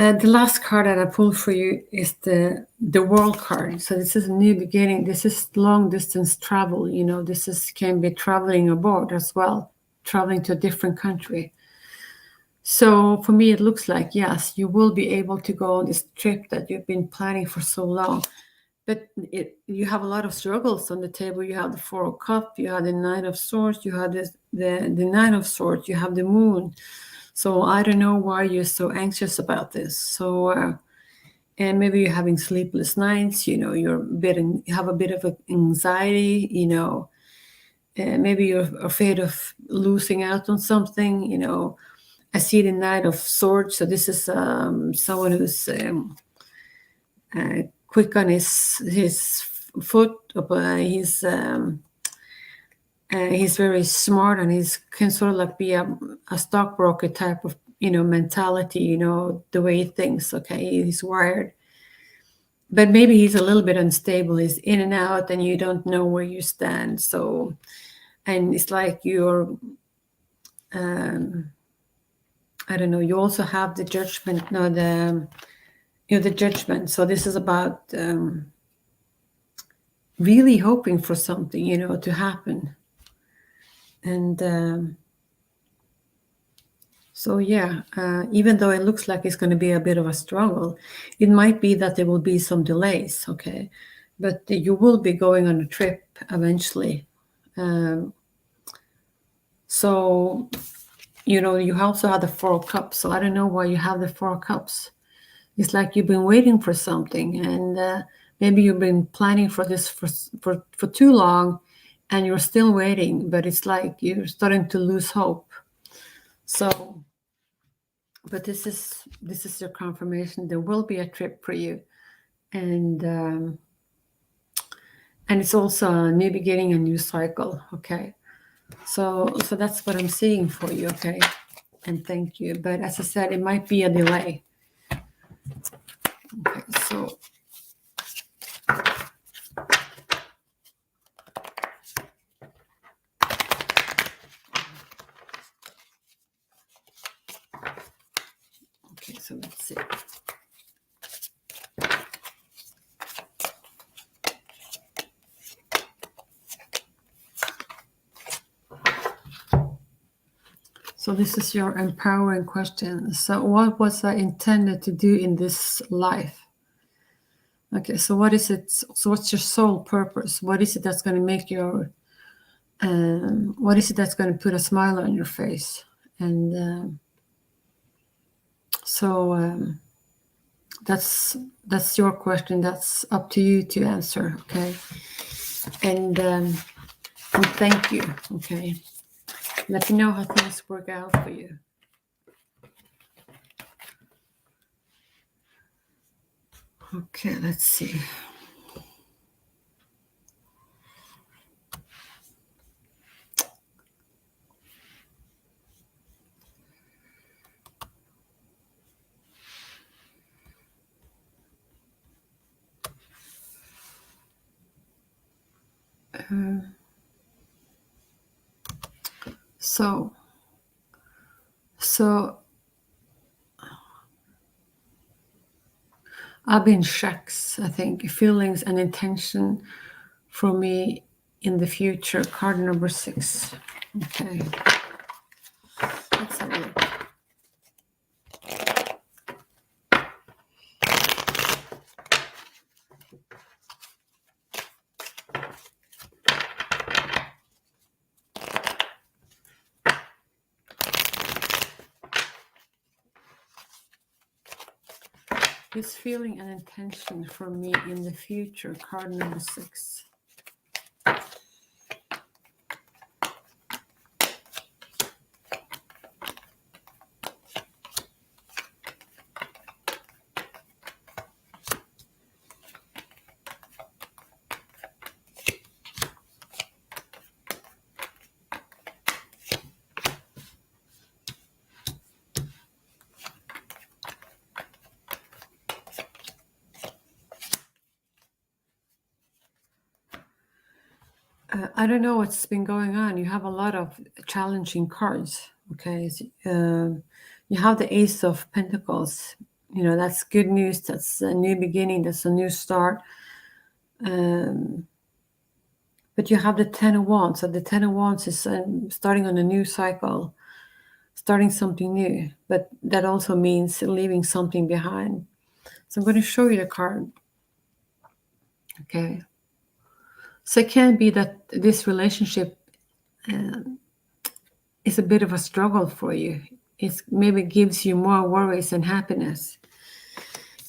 The last card that I pulled for you is the World card. So this is a new beginning. This is long distance travel. You know, can be traveling abroad as well, traveling to a different country. So for me, it looks like, yes, you will be able to go on this trip that you've been planning for so long. But you have a lot of struggles on the table. You have the Four of Cups, you have the Nine of Swords, you have the Nine of Swords, you have the Moon. So I don't know why you're so anxious about this. So, and maybe you're having sleepless nights. You know, you have a bit of anxiety. You know, maybe you're afraid of losing out on something. You know, I see the Knight of Swords. So this is someone who's quick on his foot, but he's very smart, and he's can sort of like be a stockbroker type of, you know, mentality, you know, the way he thinks. Okay, he's wired, but maybe he's a little bit unstable. He's in and out, and you don't know where you stand. So, and it's like you're, I don't know. You also have the Judgment. No, the Judgment. So this is about really hoping for something, you know, to happen. And so, yeah, even though it looks like it's going to be a bit of a struggle, it might be that there will be some delays, okay? But you will be going on a trip eventually. So, you know, you also have the Four of Cups. So I don't know why you have the Four of Cups. It's like you've been waiting for something, and maybe you've been planning for this for too long, and you're still waiting, but it's like you're starting to lose hope. So, but this is your confirmation. There will be a trip for you, and it's also a new beginning, a new cycle. Okay, so that's what I'm seeing for you. Okay, and thank you. But as I said, it might be a delay. Okay, so. Okay, so let's see. So this is your empowering question. So what was I intended to do in this life? Okay, so what is it? So what's your soul purpose? What is it that's going to make your, what is it that's going to put a smile on your face? And that's your question. That's up to you to answer. Okay, and thank you. Okay, let me know how things work out for you. Okay, let's see. So I've been shacks, I think, feelings and intention for me in the future. Card number 6. Okay. Let's have a look. This feeling and intention for me in the future. Card number 6. I don't know what's been going on. You have a lot of challenging cards. Okay, you have the Ace of Pentacles. You know, that's good news. That's a new beginning. That's a new start. But you have the Ten of Wands. So the Ten of Wands is starting on a new cycle, starting something new. But that also means leaving something behind. So I'm going to show you the card. Okay. So it can be that this relationship is a bit of a struggle for you. It maybe gives you more worries than happiness.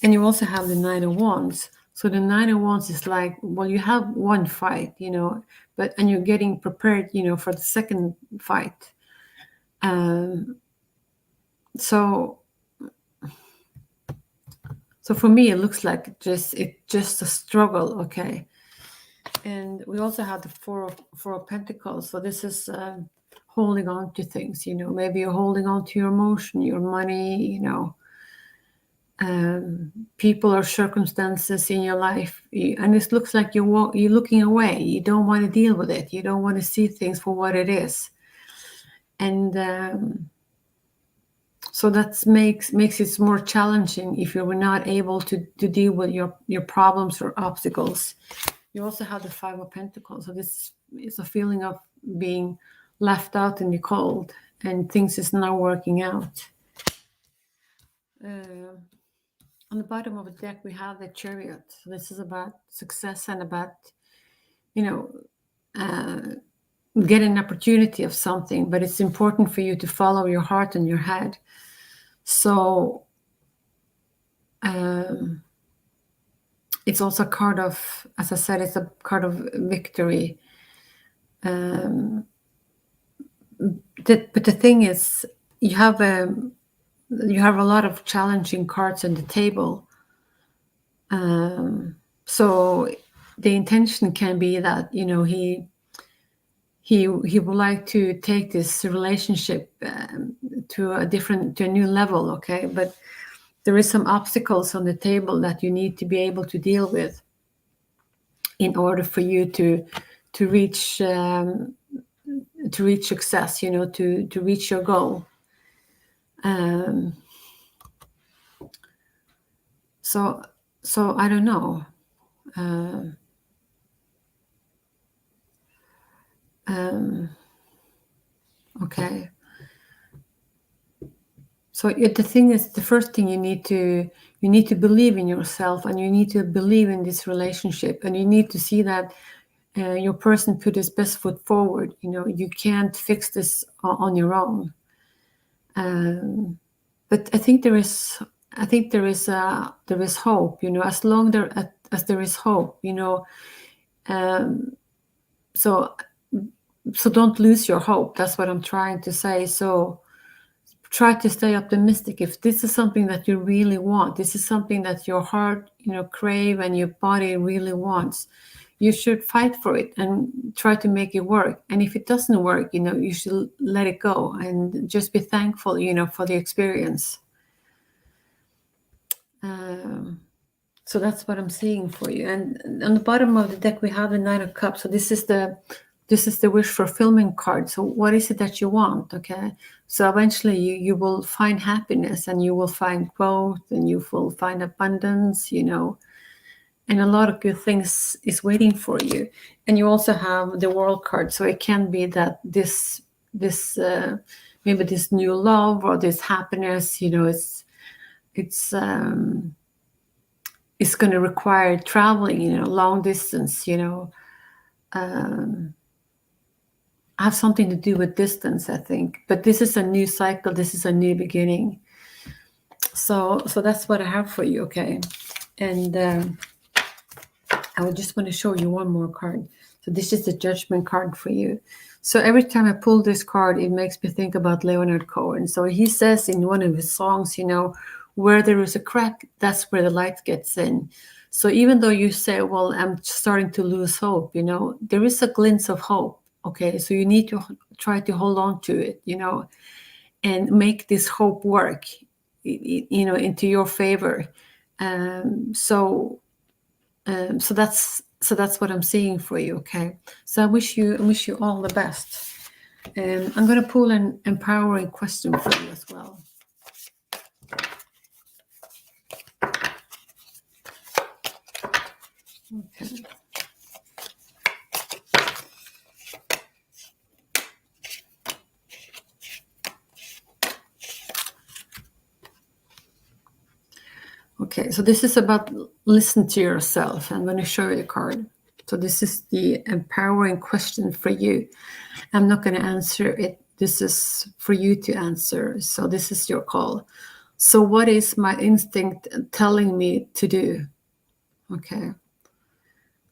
And you also have the Nine of Wands. So the Nine of Wands is like, well, you have one fight, you know, and you're getting prepared, you know, for the second fight. So for me, it looks like it's just a struggle, okay. And we also have the Four of Pentacles. So this is holding on to things, you know. Maybe you're holding on to your emotion, your money, you know, people or circumstances in your life, and it looks like you're looking away. You don't want to deal with it. You don't want to see things for what it is, and so that makes it more challenging if you were not able to deal with your problems or obstacles. You also have the Five of Pentacles. So this is a feeling of being left out in the cold and things is not working out. On the bottom of the deck, we have the Chariot. So this is about success and about, you know, get an opportunity of something, but it's important for you to follow your heart and your head. So it's also a card of, as I said, it's a card of victory. But the thing is, you have a lot of challenging cards on the table. So the intention can be that, you know, he would like to take this relationship to a new level, okay? But there is some obstacles on the table that you need to be able to deal with in order for you to reach success, you know, to reach your goal. So I don't know. Okay. So the thing is, the first thing you need to believe in yourself, and you need to believe in this relationship, and you need to see that your person put his best foot forward. You know, you can't fix this on your own. But I think there is hope. You know, as long as there is hope, you know. So don't lose your hope. That's what I'm trying to say. So try to stay optimistic. If this is something that you really want, this is something that your heart, you know, crave and your body really wants, you should fight for it and try to make it work. And if it doesn't work, you know, you should let it go and just be thankful, you know, for the experience. So that's what I'm seeing for you. And on the bottom of the deck, we have the Nine of Cups. So this is the wish fulfillment card. So what is it that you want? Okay. So eventually you will find happiness, and you will find growth, and you will find abundance, you know, and a lot of good things is waiting for you. And you also have the World card. So it can be that this maybe this new love or this happiness, you know, it's going to require traveling, you know, long distance, you know, have something to do with distance, I think. But this is a new cycle. This is a new beginning. So that's what I have for you, okay? And I would just want to show you one more card. So this is the Judgment card for you. So every time I pull this card, it makes me think about Leonard Cohen. So he says in one of his songs, you know, where there is a crack, that's where the light gets in. So even though you say, well, I'm starting to lose hope, you know, there is a glimpse of hope. Okay, so you need to try to hold on to it, you know, and make this hope work, you know, into your favor. So So that's what I'm seeing for you. Okay. So I wish you all the best. I'm going to pull an empowering question for you as well. Okay. Okay, so this is about listen to yourself. I'm going to show you the card. So this is the empowering question for you. I'm not going to answer it. This is for you to answer. So this is your call. So what is my instinct telling me to do? Okay.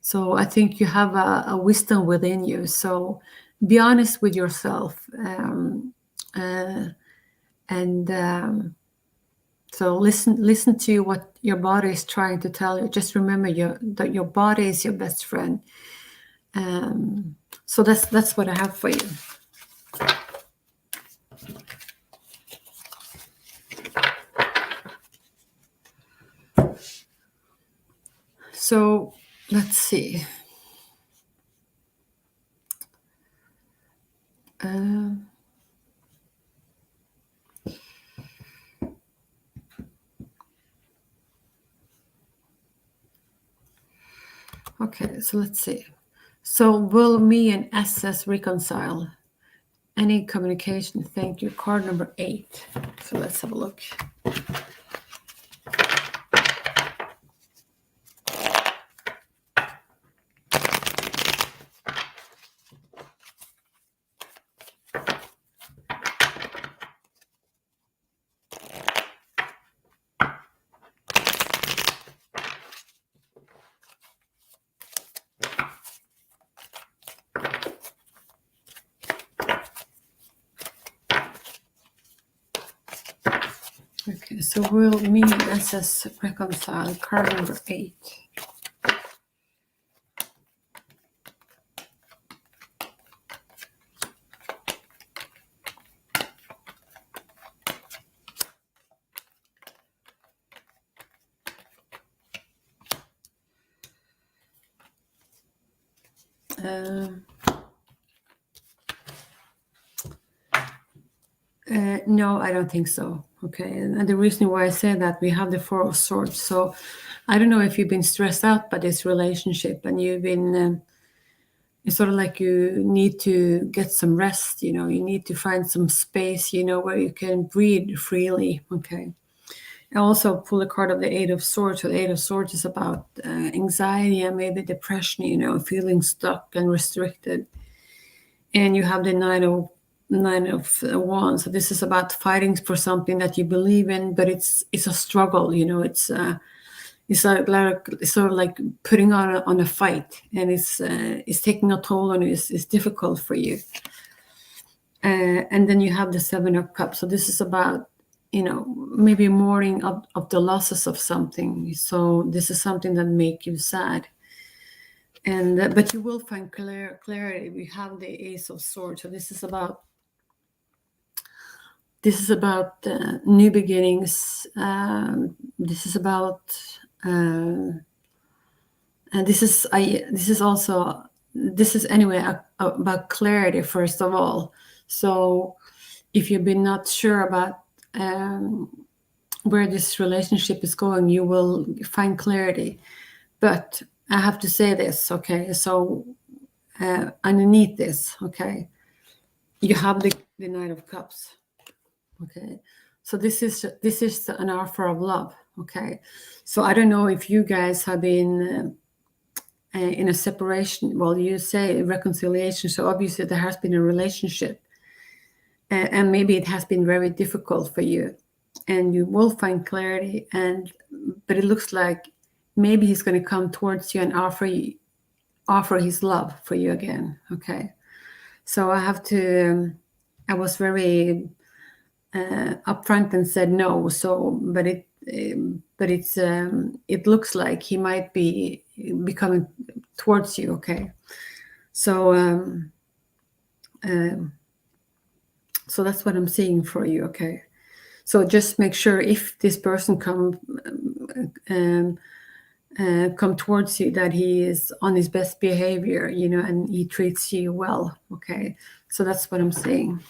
So I think you have a wisdom within you. So be honest with yourself. So listen to what your body is trying to tell you. Just remember that your body is your best friend. So that's what I have for you. So let's see. Okay, so let's see. So will me and SS reconcile? Any communication? Thank you. Card number 8. So let's have a look. Okay, so will me and SS reconcile? Card number 8. No, I don't think so. Okay, and the reason why I say that, we have the 4 of Swords. So I don't know if you've been stressed out by this relationship and you've been, it's sort of like you need to get some rest, you need to find some space, where you can breathe freely. Okay. I also pull a card of the 8 of Swords. So the 8 of Swords is about anxiety and maybe depression, feeling stuck and restricted. And you have the 9 of Wands. So this is about fighting for something that you believe in, but it's a struggle. It's sort of like putting on a fight, and it's taking a toll on you. It's difficult for you. And then you have the 7 of Cups. So this is about maybe mourning of the losses of something. So this is something that make you sad. And but you will find clarity. We have the Ace of Swords. So this is about new beginnings. This is about and this is anyway about clarity, first of all. So if you've been not sure about where this relationship is going, you will find clarity. But I have to say this, okay? So underneath this, okay, you have the Knight of Cups. Okay, so this is an offer of love. Okay, so I don't know if you guys have been in a separation. Well, you say reconciliation, so obviously there has been a relationship, and maybe it has been very difficult for you, and you will find clarity. But it looks like maybe he's going to come towards you and offer his love for you again. Okay, so I was very upfront and said no. So, but it looks like he might be coming towards you. Okay, so so that's what I'm seeing for you. Okay, so just make sure if this person come towards you, that he is on his best behavior, and he treats you well. Okay, so that's what I'm saying.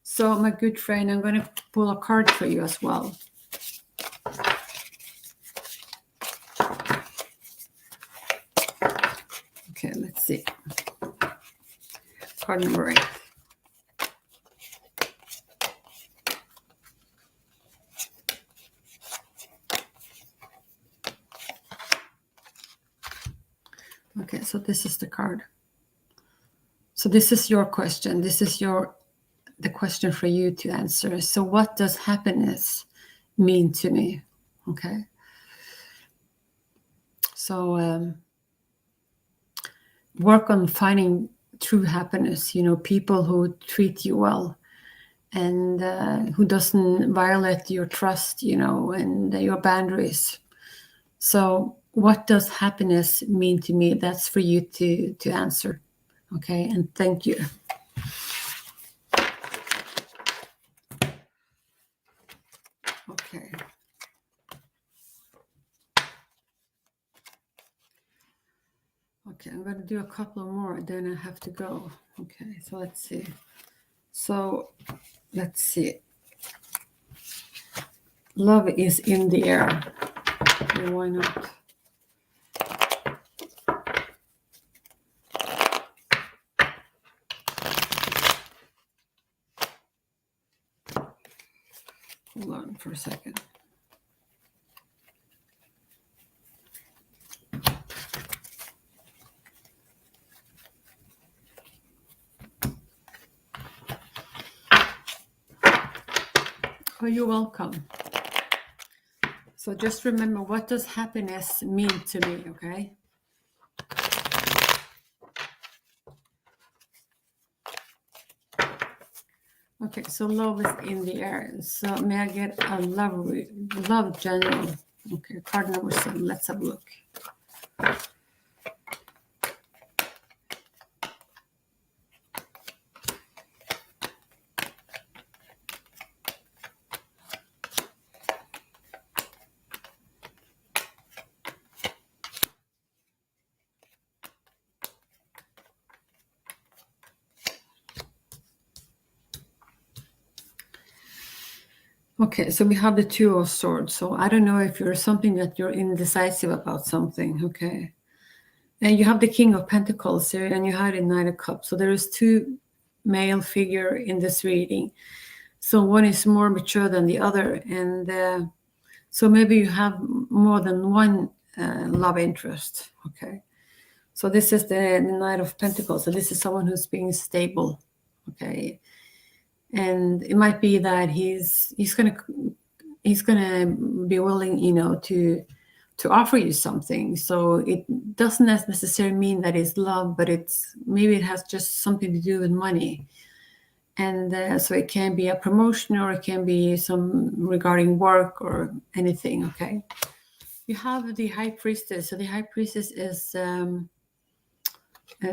So my good friend, I'm going to pull a card for you as well. Okay, let's see. Card number 8. Okay, so this is the card. So this is your question. This is the question for you to answer. So what does happiness mean to me? Okay. So work on finding true happiness, people who treat you well, and who doesn't violate your trust, and your boundaries. So what does happiness mean to me? That's for you to answer. Okay, and thank you. Okay. Okay, I'm going to do a couple more, then I have to go. Okay, so let's see. So let's see. Love is in the air. Okay, why not? Hold on for a second. Oh, you're welcome. So just remember, what does happiness mean to me, okay? Okay, so love is in the air. So may I get a love general? Okay, card number 7. Let's have a look. Okay, so we have the 2 of Swords. So I don't know if you're something that you're indecisive about something, okay? And you have the King of Pentacles here, and you have the Knight of Cups. So there is 2 male figure in this reading. So one is more mature than the other, and so maybe you have more than one love interest, okay? So this is the Knight of Pentacles. So this is someone who's being stable, okay? And it might be that he's gonna be willing, to offer you something. So it doesn't necessarily mean that it's love, but maybe it has just something to do with money. And so it can be a promotion, or it can be some regarding work or anything, okay? You have the High Priestess. So the High Priestess is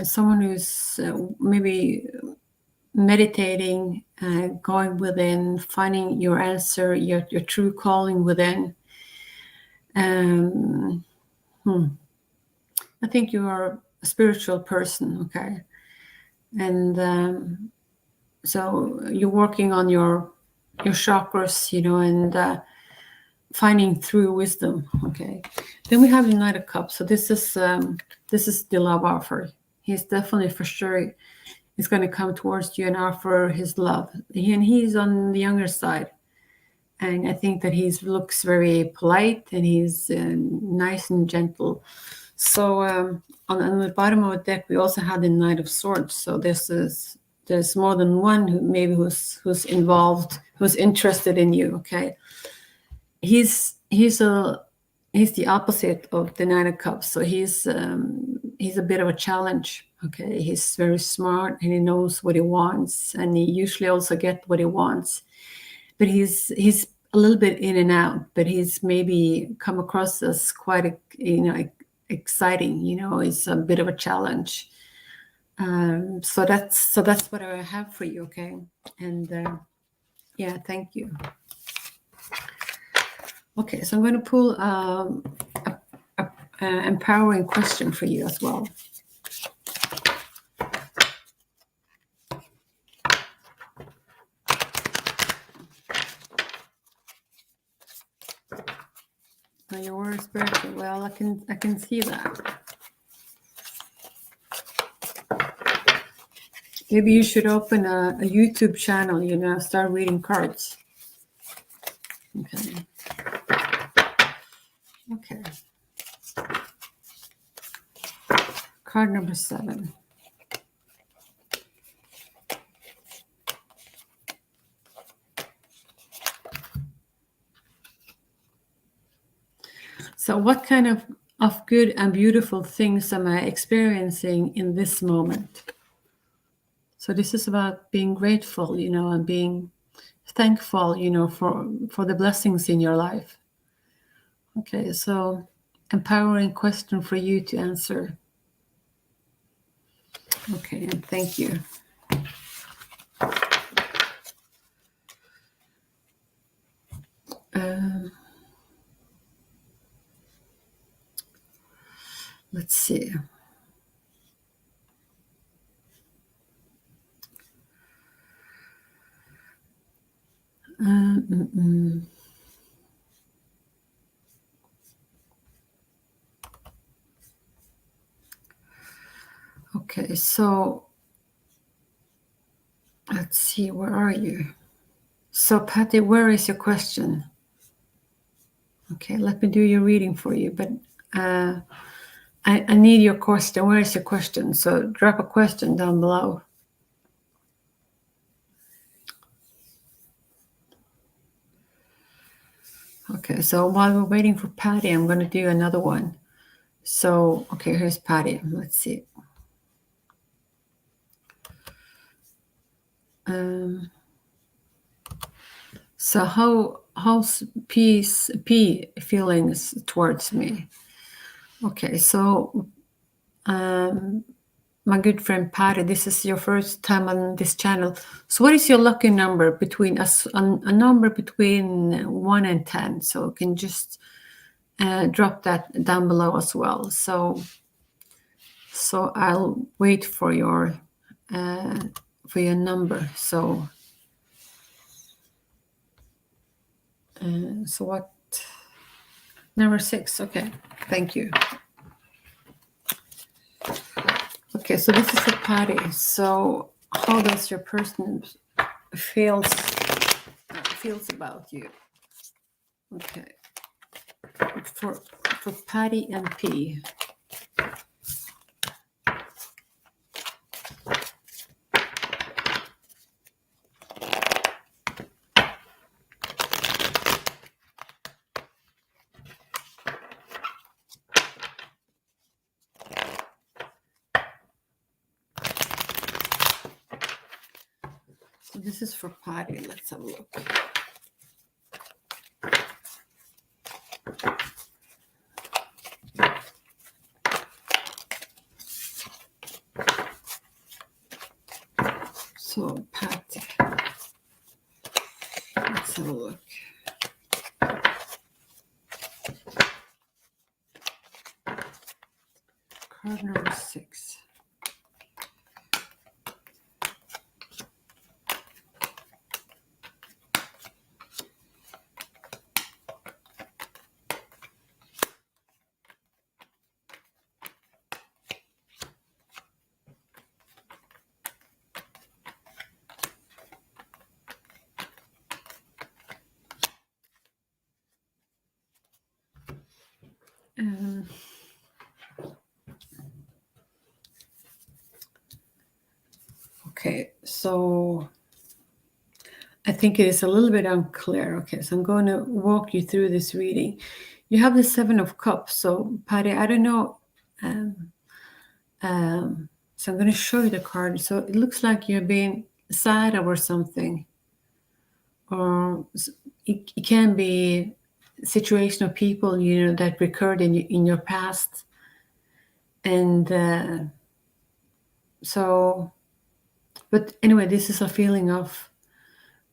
someone who's maybe meditating, going within, finding your answer, your true calling within. I think you are a spiritual person, okay? And so you're working on your chakras, and finding through wisdom, okay? Then we have the Knight of Cups. So this is the love offer. He's definitely, for sure, he's going to come towards you and offer his love. And he's on the younger side. And I think that he looks very polite, and he's nice and gentle. So on the bottom of the deck, we also have the Knight of Swords. So there's more than one who's involved, who's interested in you. Okay, he's the opposite of the Knight of Cups. So he's a bit of a challenge. Okay, he's very smart, and he knows what he wants, and he usually also gets what he wants. But he's a little bit in and out, but he's maybe come across as quite exciting. It's a bit of a challenge. So that's what I have for you, okay? And yeah, thank you. Okay, so I'm going to pull a empowering question for you as well. Your word spiritual. Well, I can see that. Maybe you should open a YouTube channel, you know, start reading cards. Okay. Okay. Card number 7. So what kind of good and beautiful things am I experiencing in this moment? So this is about being grateful, you know, and being thankful, you know, for the blessings in your life. Okay, so empowering question for you to answer. Okay, and thank you. Let's see. Okay, so let's see, where are you? So Patty, where is your question? Okay, let me do your reading for you, but I need your question. Where is your question? So drop a question down below. Okay, so while we're waiting for Patty, I'm going to do another one. So, okay, here's Patty. Let's see. So how's P feelings towards me? Okay, so my good friend Patty, this is your first time on this channel. So what is your lucky number between a number between 1 and 10? So you can just drop that down below as well. So I'll wait for your number. So so what? Number 6. Okay, thank you. Okay, so this is a Patty. So how does your person feels about you? Okay, for Patty and P. So this is for Patty. Let's have a look. So Patty, let's have a look. Card number 6. Okay, so I think it is a little bit unclear. Okay, so I'm going to walk you through this reading. You have the 7 of Cups. So Patty, I don't know. So I'm going to show you the card. So it looks like you're being sad over something, or it can be a situation of people, you know, that recurred in your past, and so. But anyway, this is a feeling of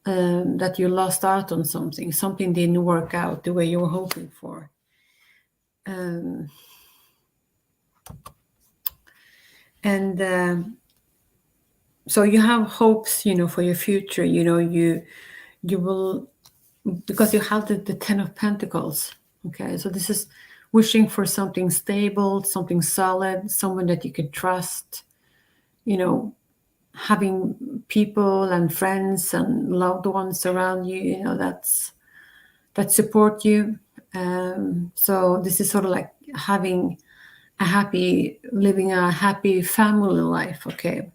that you lost out on something. Something didn't work out the way you were hoping for. And so you have hopes, for your future. You will, because you have the Ten of Pentacles. Okay, so this is wishing for something stable, something solid, someone that you could trust. Having people and friends and loved ones around you. That support you. So this is sort of like living a happy family life. Okay,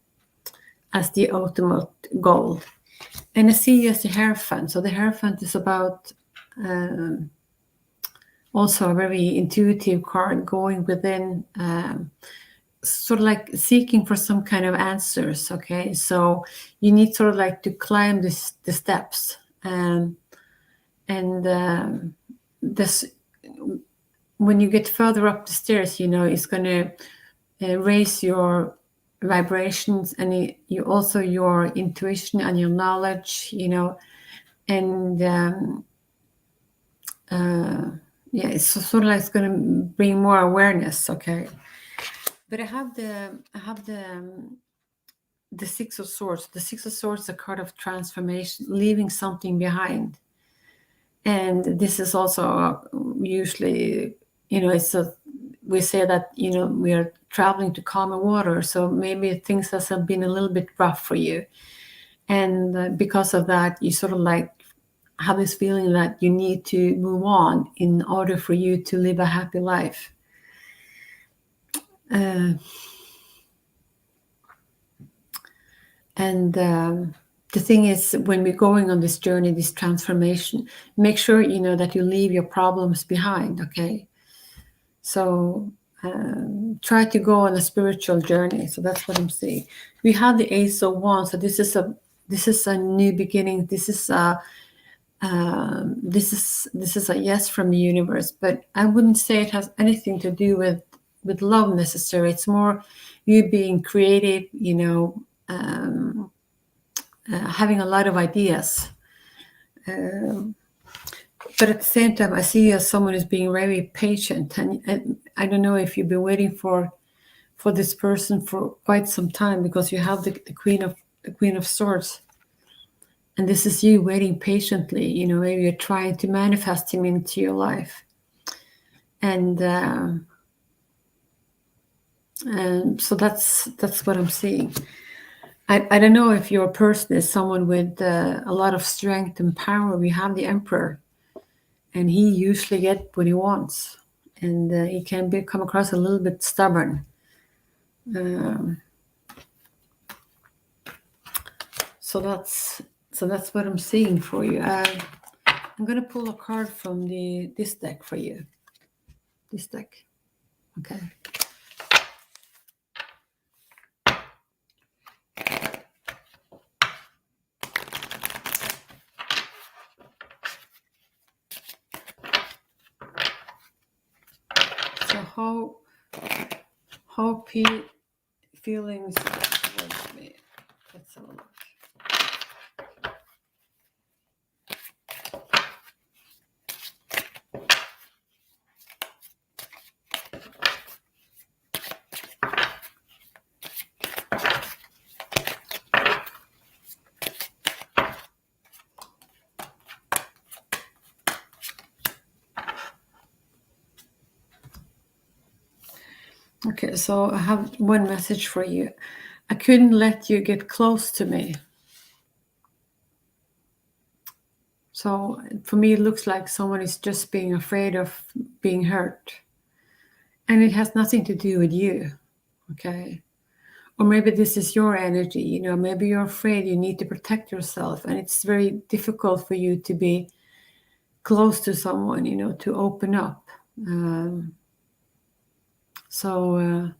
as the ultimate goal. And I see you as the Hierophant. So the Hierophant is about also a very intuitive card, going within, sort of like seeking for some kind of answers. Okay, so you need sort of like to climb the steps, and this, when you get further up the stairs, it's going to raise your vibrations, and you also your intuition and your knowledge, and yeah, it's sort of like it's going to bring more awareness. Okay, but I have the Six of Swords. The Six of Swords is a card of transformation, leaving something behind. And this is also usually, we say that, we are traveling to calmer water. So maybe things have been a little bit rough for you. And because of that, you sort of like have this feeling that you need to move on in order for you to live a happy life. The thing is, when we're going on this journey, this transformation, make sure that you leave your problems behind. Okay, so try to go on a spiritual journey. So that's what I'm saying. We have the Ace of Wands. So this is a new beginning. This is a yes from the universe. But I wouldn't say it has anything to do with love necessarily. It's more you being creative. Having a lot of ideas. But at the same time, I see you as someone who's being very patient. And I don't know if you've been waiting for this person for quite some time, because you have the Queen of Swords. And this is you waiting patiently. Maybe you're trying to manifest him into your life. And so that's what I'm seeing. I don't know if your person is someone with a lot of strength and power. We have the Emperor, and he usually gets what he wants, and he can come across a little bit stubborn. So that's what I'm seeing for you. I'm going to pull a card from this deck for you. This deck, okay. So how feelings towards me. Let's have a look. Okay, so I have one message for you. I couldn't let you get close to me. So for me, it looks like someone is just being afraid of being hurt. And it has nothing to do with you, okay? Or maybe this is your energy, maybe you're afraid, you need to protect yourself. And it's very difficult for you to be close to someone, to open up. So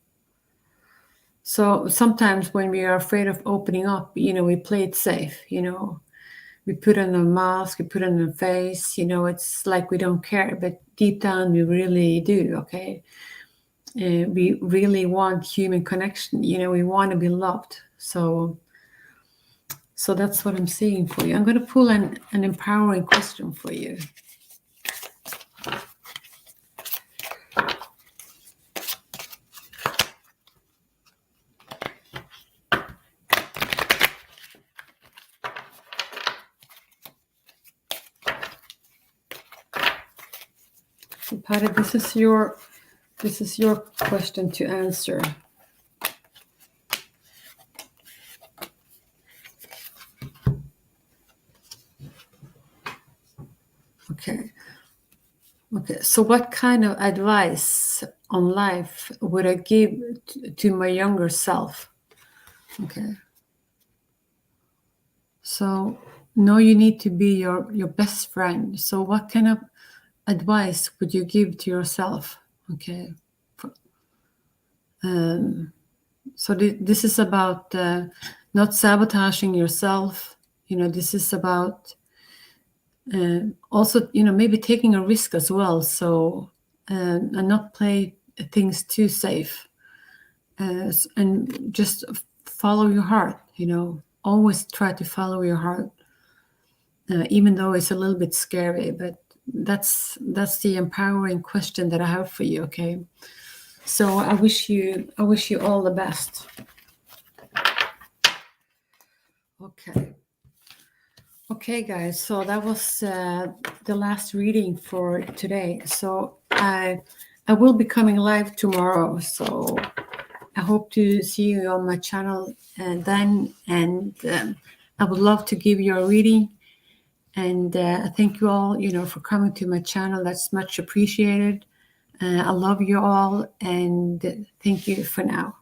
sometimes when we are afraid of opening up, we play it safe, we put on a mask, we put on a face, it's like we don't care, but deep down we really do, okay? We really want human connection, we want to be loved. So that's what I'm seeing for you. I'm going to pull an empowering question for you. Patty, this is your question to answer. Okay. Okay. So what kind of advice on life would I give to my younger self? Okay. So know you need to be your best friend. So what kind of advice would you give to yourself? Okay. So this is about not sabotaging yourself. This is about also, maybe taking a risk as well. So and not play things too safe, and just follow your heart. Always try to follow your heart, even though it's a little bit scary. But that's the empowering question that I have for you. Okay. So I wish you all the best. Okay, guys. So that was the last reading for today. So I will be coming live tomorrow. So I hope to see you on my channel then. And I would love to give you a reading. And thank you all, for coming to my channel. That's much appreciated. I love you all, and thank you for now.